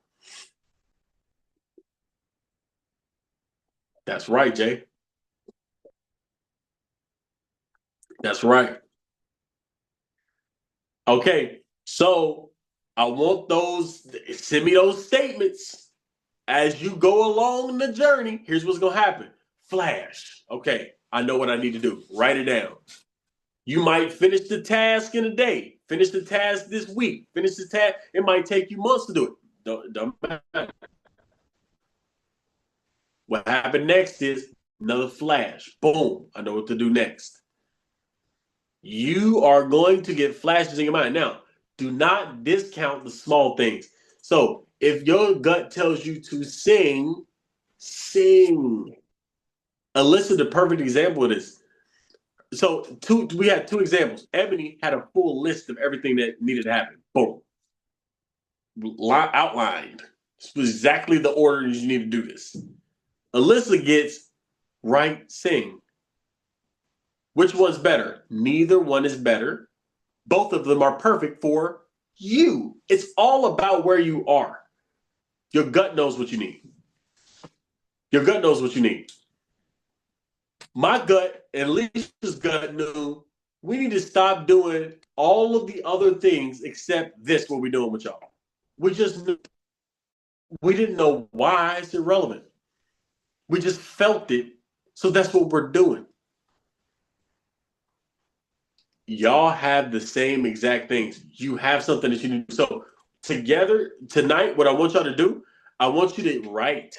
That's right, Jay. That's right. Okay, so I want send me those statements as you go along the journey. Here's what's going to happen. Flash. Okay, I know what I need to do. Write it down. You might finish the task in a day. Finish the task this week. Finish the task. It might take you months to do it. Don't matter. What happened next is another flash. Boom. I know what to do next. You are going to get flashes in your mind. Now, do not discount the small things. So if your gut tells you to sing, sing. Alyssa, the perfect example of this. So we had two examples. Ebony had a full list of everything that needed to happen. Boom. Outlined. It's exactly the order you need to do this. Alyssa gets write, sing. Which one's better? Neither one is better. Both of them are perfect for you. It's all about where you are. Your gut knows what you need. Your gut knows what you need. My gut and Alicia's gut knew we need to stop doing all of the other things except this, what we're doing with y'all. We just knew. We didn't know why. It's irrelevant. We just felt it. So that's what we're doing. Y'all have the same exact things. You have something that you need. So together tonight, what I want y'all to do, I want you to write.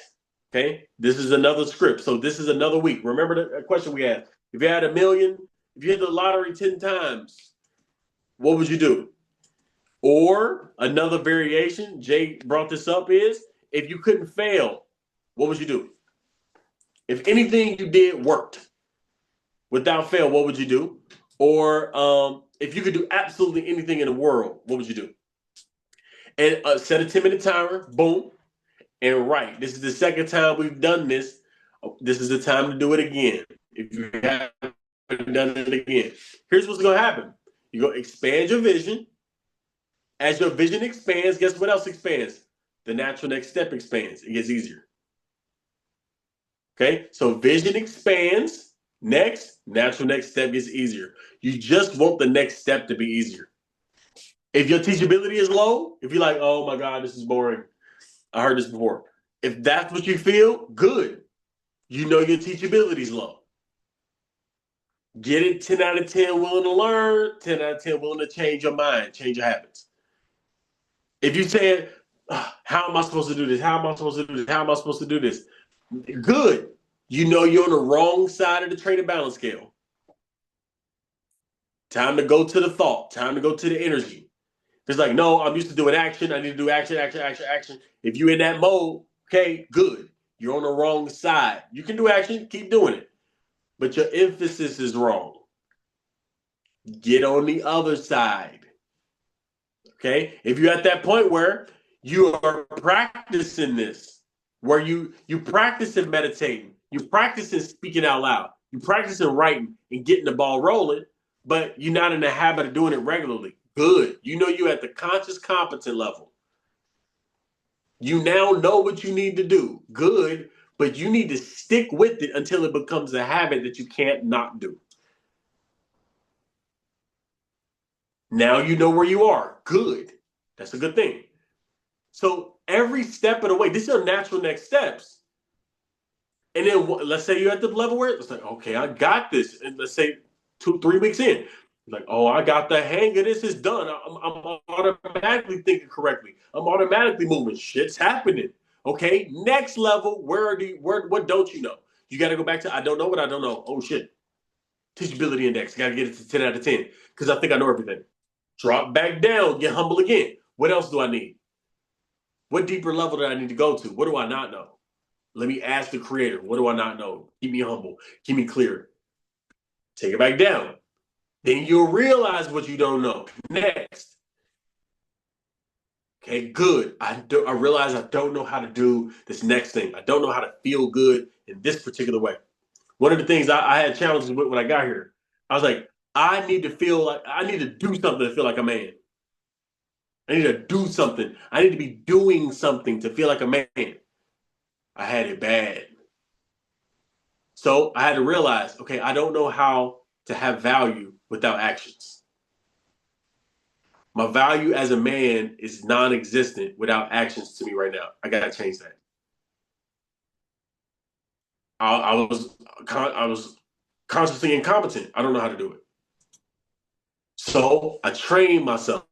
Okay, this is another script. So this is another week. Remember the question we asked. If you had $1 million, if you hit the lottery 10 times, what would you do? Or another variation, Jay brought this up, is if you couldn't fail, what would you do? If anything you did worked without fail, what would you do? Or if you could do absolutely anything in the world, what would you do? And set a 10-minute timer, boom, and write. This is the second time we've done this. This is the time to do it again. If you haven't done it again. Here's what's going to happen. You're going to expand your vision. As your vision expands, guess what else expands? The natural next step expands. It gets easier. Okay? So vision expands. Next, natural next step gets easier. You just want the next step to be easier. If your teachability is low, if you're like, oh my God, this is boring. I heard this before. If that's what you feel, good. You know your teachability is low. Get it 10 out of 10 willing to learn, 10 out of 10 willing to change your mind, change your habits. If you say, how am I supposed to do this? How am I supposed to do this? How am I supposed to do this? Good. You know you're on the wrong side of the training balance scale. Time to go to the thought. Time to go to the energy. It's like, no, I'm used to doing action. I need to do action, action, action, action. If you're in that mode, okay, good. You're on the wrong side. You can do action. Keep doing it. But your emphasis is wrong. Get on the other side. Okay? If you're at that point where you are practicing this, where you practicing meditating, you practicing speaking out loud, you practicing writing and getting the ball rolling, but you're not in the habit of doing it regularly. Good. You know you're at the conscious competent level. You now know what you need to do. Good. But you need to stick with it until it becomes a habit that you can't not do. Now you know where you are. Good. That's a good thing. So every step of the way, these are natural next steps. And then let's say you're at the level where it's like, okay, I got this. And let's say 2-3 weeks in, like, oh, I got the hang of this. It's done. I'm automatically thinking correctly. I'm automatically moving. Shit's happening. Okay, next level. What don't you know? You got to go back to I don't know what I don't know. Oh shit. Teachability index, got to get it to 10 out of 10 because I think I know everything. Drop back down, get humble again. What else do I need? What deeper level do I need to go to? What do I not know? Let me ask the creator, what do I not know? Keep me humble, keep me clear. Take it back down. Then you'll realize what you don't know. Next. Okay, good. I realize I don't know how to do this next thing. I don't know how to feel good in this particular way. One of the things I had challenges with when I got here, I was like, I need to do something to feel like a man. I need to do something. I need to be doing something to feel like a man. I had it bad. So I had to realize, okay, I don't know how to have value without actions. My value as a man is non-existent without actions to me right now. I got to change that. I was consciously incompetent. I don't know how to do it. So I trained myself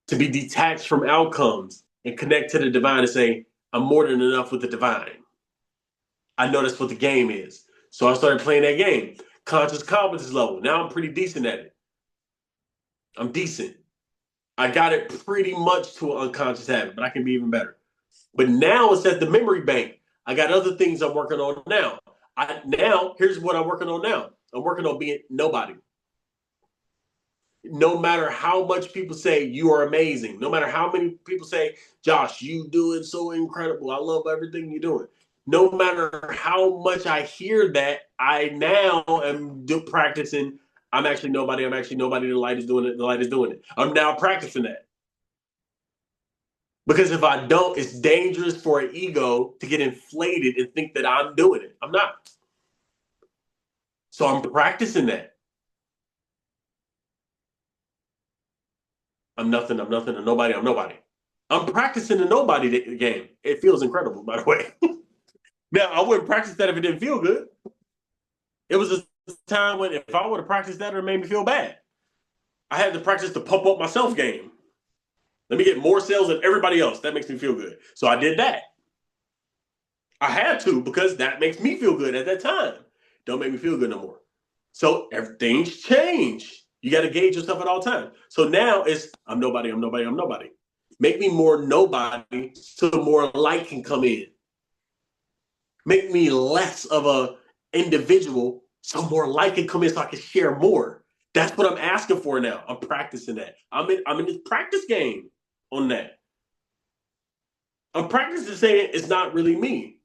to be detached from outcomes and connect to the divine and say, I'm more than enough with the divine. I know that's what the game is. So I started playing that game. Conscious competence level. Now I'm pretty decent at it. I'm decent. I got it pretty much to an unconscious habit, but I can be even better. But now it's at the memory bank. I got other things I'm working on now. Here's what I'm working on now. I'm working on being nobody. No matter how much people say you are amazing, no matter how many people say, Josh, you doing so incredible. I love everything you're doing. No matter how much I hear that, I now am practicing. I'm actually nobody. The light is doing it. The light is doing it. I'm now practicing that. Because if I don't, it's dangerous for an ego to get inflated and think that I'm doing it. I'm not. So I'm practicing that. I'm nothing, I'm nobody, I'm nobody. I'm practicing the nobody game. It feels incredible, by the way. Now, I wouldn't practice that if it didn't feel good. It was a time when if I would have practiced that, it made me feel bad. I had to practice the pump up my self game. Let me get more sales than everybody else. That makes me feel good. So I did that. I had to because that makes me feel good at that time. Don't make me feel good no more. So everything's changed. You got to gauge yourself at all times. So now it's I'm nobody, I'm nobody, I'm nobody. Make me more nobody so more light can come in. Make me less of a individual so more light can come in so I can share more. That's what I'm asking for now. I'm practicing that. I'm in this practice game on that. I'm practicing saying it's not really me.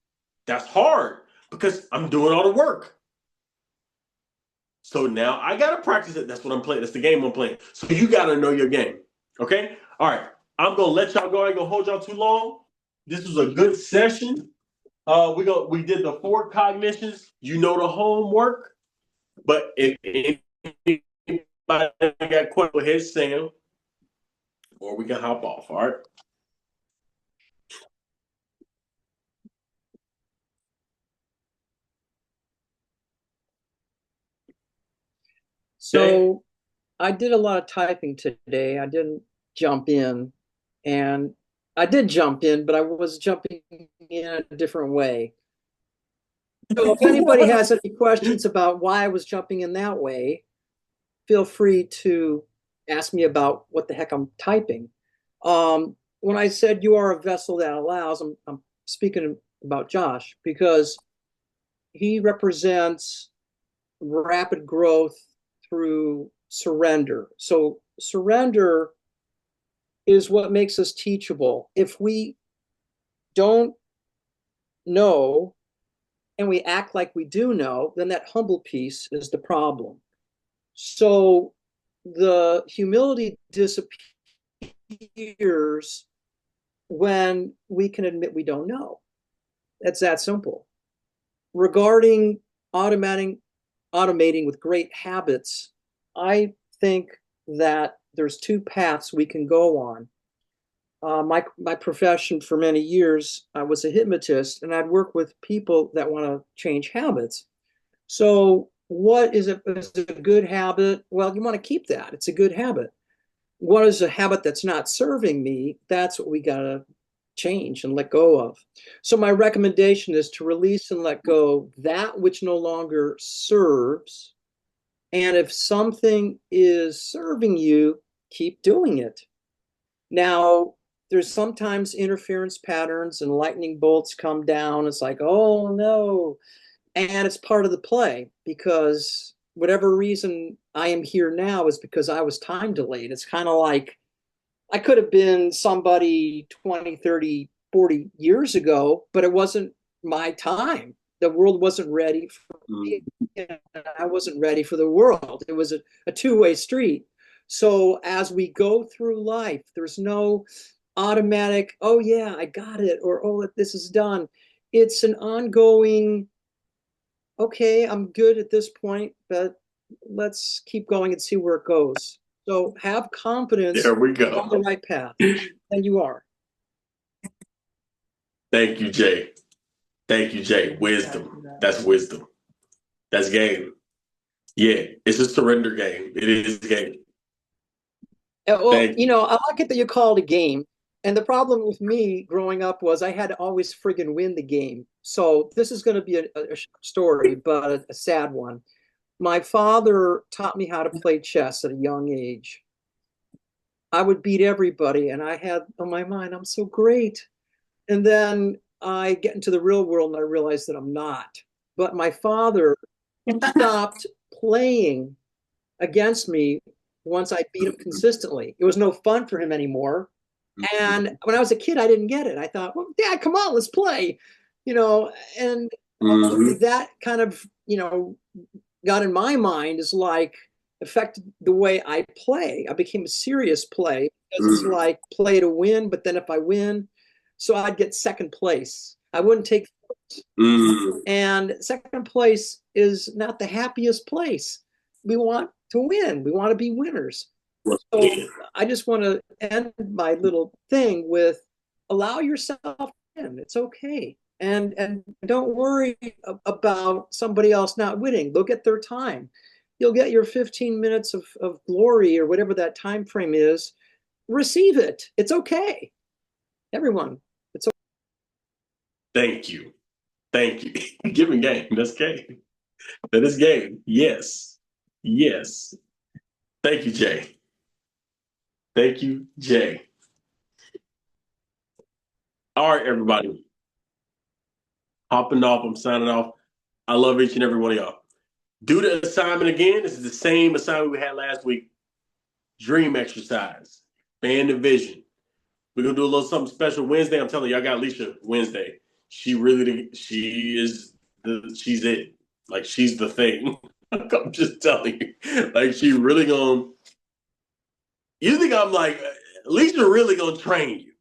That's hard because I'm doing all the work. So now I got to practice it. That's what I'm playing. That's the game I'm playing. So you got to know your game. Okay? All right. I'm going to let y'all go. I ain't going to hold y'all too long. This was a good session. We did the 4 cognitions. You know the homework. But if anybody got questions, go ahead, Sam, or we can hop off. All right? So I did a lot of typing today. I didn't jump in, and I did jump in, but I was jumping in a different way. So if anybody has any questions about why I was jumping in that way, feel free to ask me about what the heck I'm typing. When I said you are a vessel that allows, I'm speaking about Josh because he represents rapid growth through surrender. So surrender is what makes us teachable. If we don't know and we act like we do know, then that humble piece is the problem. So the humility disappears when we can admit we don't know. That's that simple. Regarding automating with great habits, I think that there's 2 paths we can go on. My profession for many years, I was a hypnotist, and I'd work with people that want to change habits. So what is a good habit? Well, you want to keep that. It's a good habit. What is a habit that's not serving me? That's what we got to change and let go of. So my recommendation is to release and let go that which no longer serves. And if something is serving you, keep doing it. Now, there's sometimes interference patterns and lightning bolts come down. It's like, oh no. And it's part of the play, because whatever reason I am here now is because I was time delayed. It's kind of like I could have been somebody 20, 30, 40 years ago, but it wasn't my time. The world wasn't ready for me, and I wasn't ready for the world. It was a two-way street. So as we go through life, there's no automatic, oh yeah, I got it, or oh, this is done. It's an ongoing, okay, I'm good at this point, but let's keep going and see where it goes. So have confidence There we you're on the go. right path, and you are. Thank you, Jay. Thank you, Jay. Wisdom. That's wisdom. That's game. Yeah, it's a surrender game. It is game. Well, Thank you. I like it that you call it a game. And the problem with me growing up was I had to always friggin' win the game. So this is going to be a short story, but a sad one. My father taught me how to play chess at a young age. I would beat everybody, and I had on my mind, I'm so great. And then I get into the real world and I realize that I'm not. But my father stopped playing against me once I beat him consistently. It was no fun for him anymore. And when I was a kid, I didn't get it. I thought, well, Dad, come on, let's play. And that kind of, got in my mind is like affected the way I play. I became a serious play because it's like play to win, but then if I win, so I'd get second place. I wouldn't take first. And second place is not the happiest place. We want to win. We want to be winners. So I just want to end my little thing with allow yourself in. It's okay. And don't worry about somebody else not winning. Look at their time. You'll get your 15 minutes of glory or whatever that time frame is. Receive it. It's okay. Everyone, it's okay. Thank you. Thank you. Giving game. That's game. That is game. Yes. Yes. Thank you, Jay. Thank you, Jay. All right, everybody. Hopping off. I'm signing off. I love each and every one of y'all. Do the assignment again. This is the same assignment we had last week. Dream exercise. Fan the vision. We're going to do a little something special Wednesday. I'm telling you, I got Alicia Wednesday. She's it. Like, she's the thing. I'm just telling you. Like, she really going, you think I'm like, Alicia really going to train you.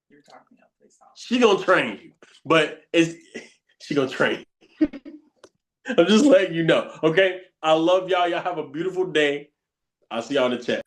You're talking about this. She going to train you. But she going to train you. I'm just letting you know. Okay? I love y'all. Y'all have a beautiful day. I'll see y'all in the chat.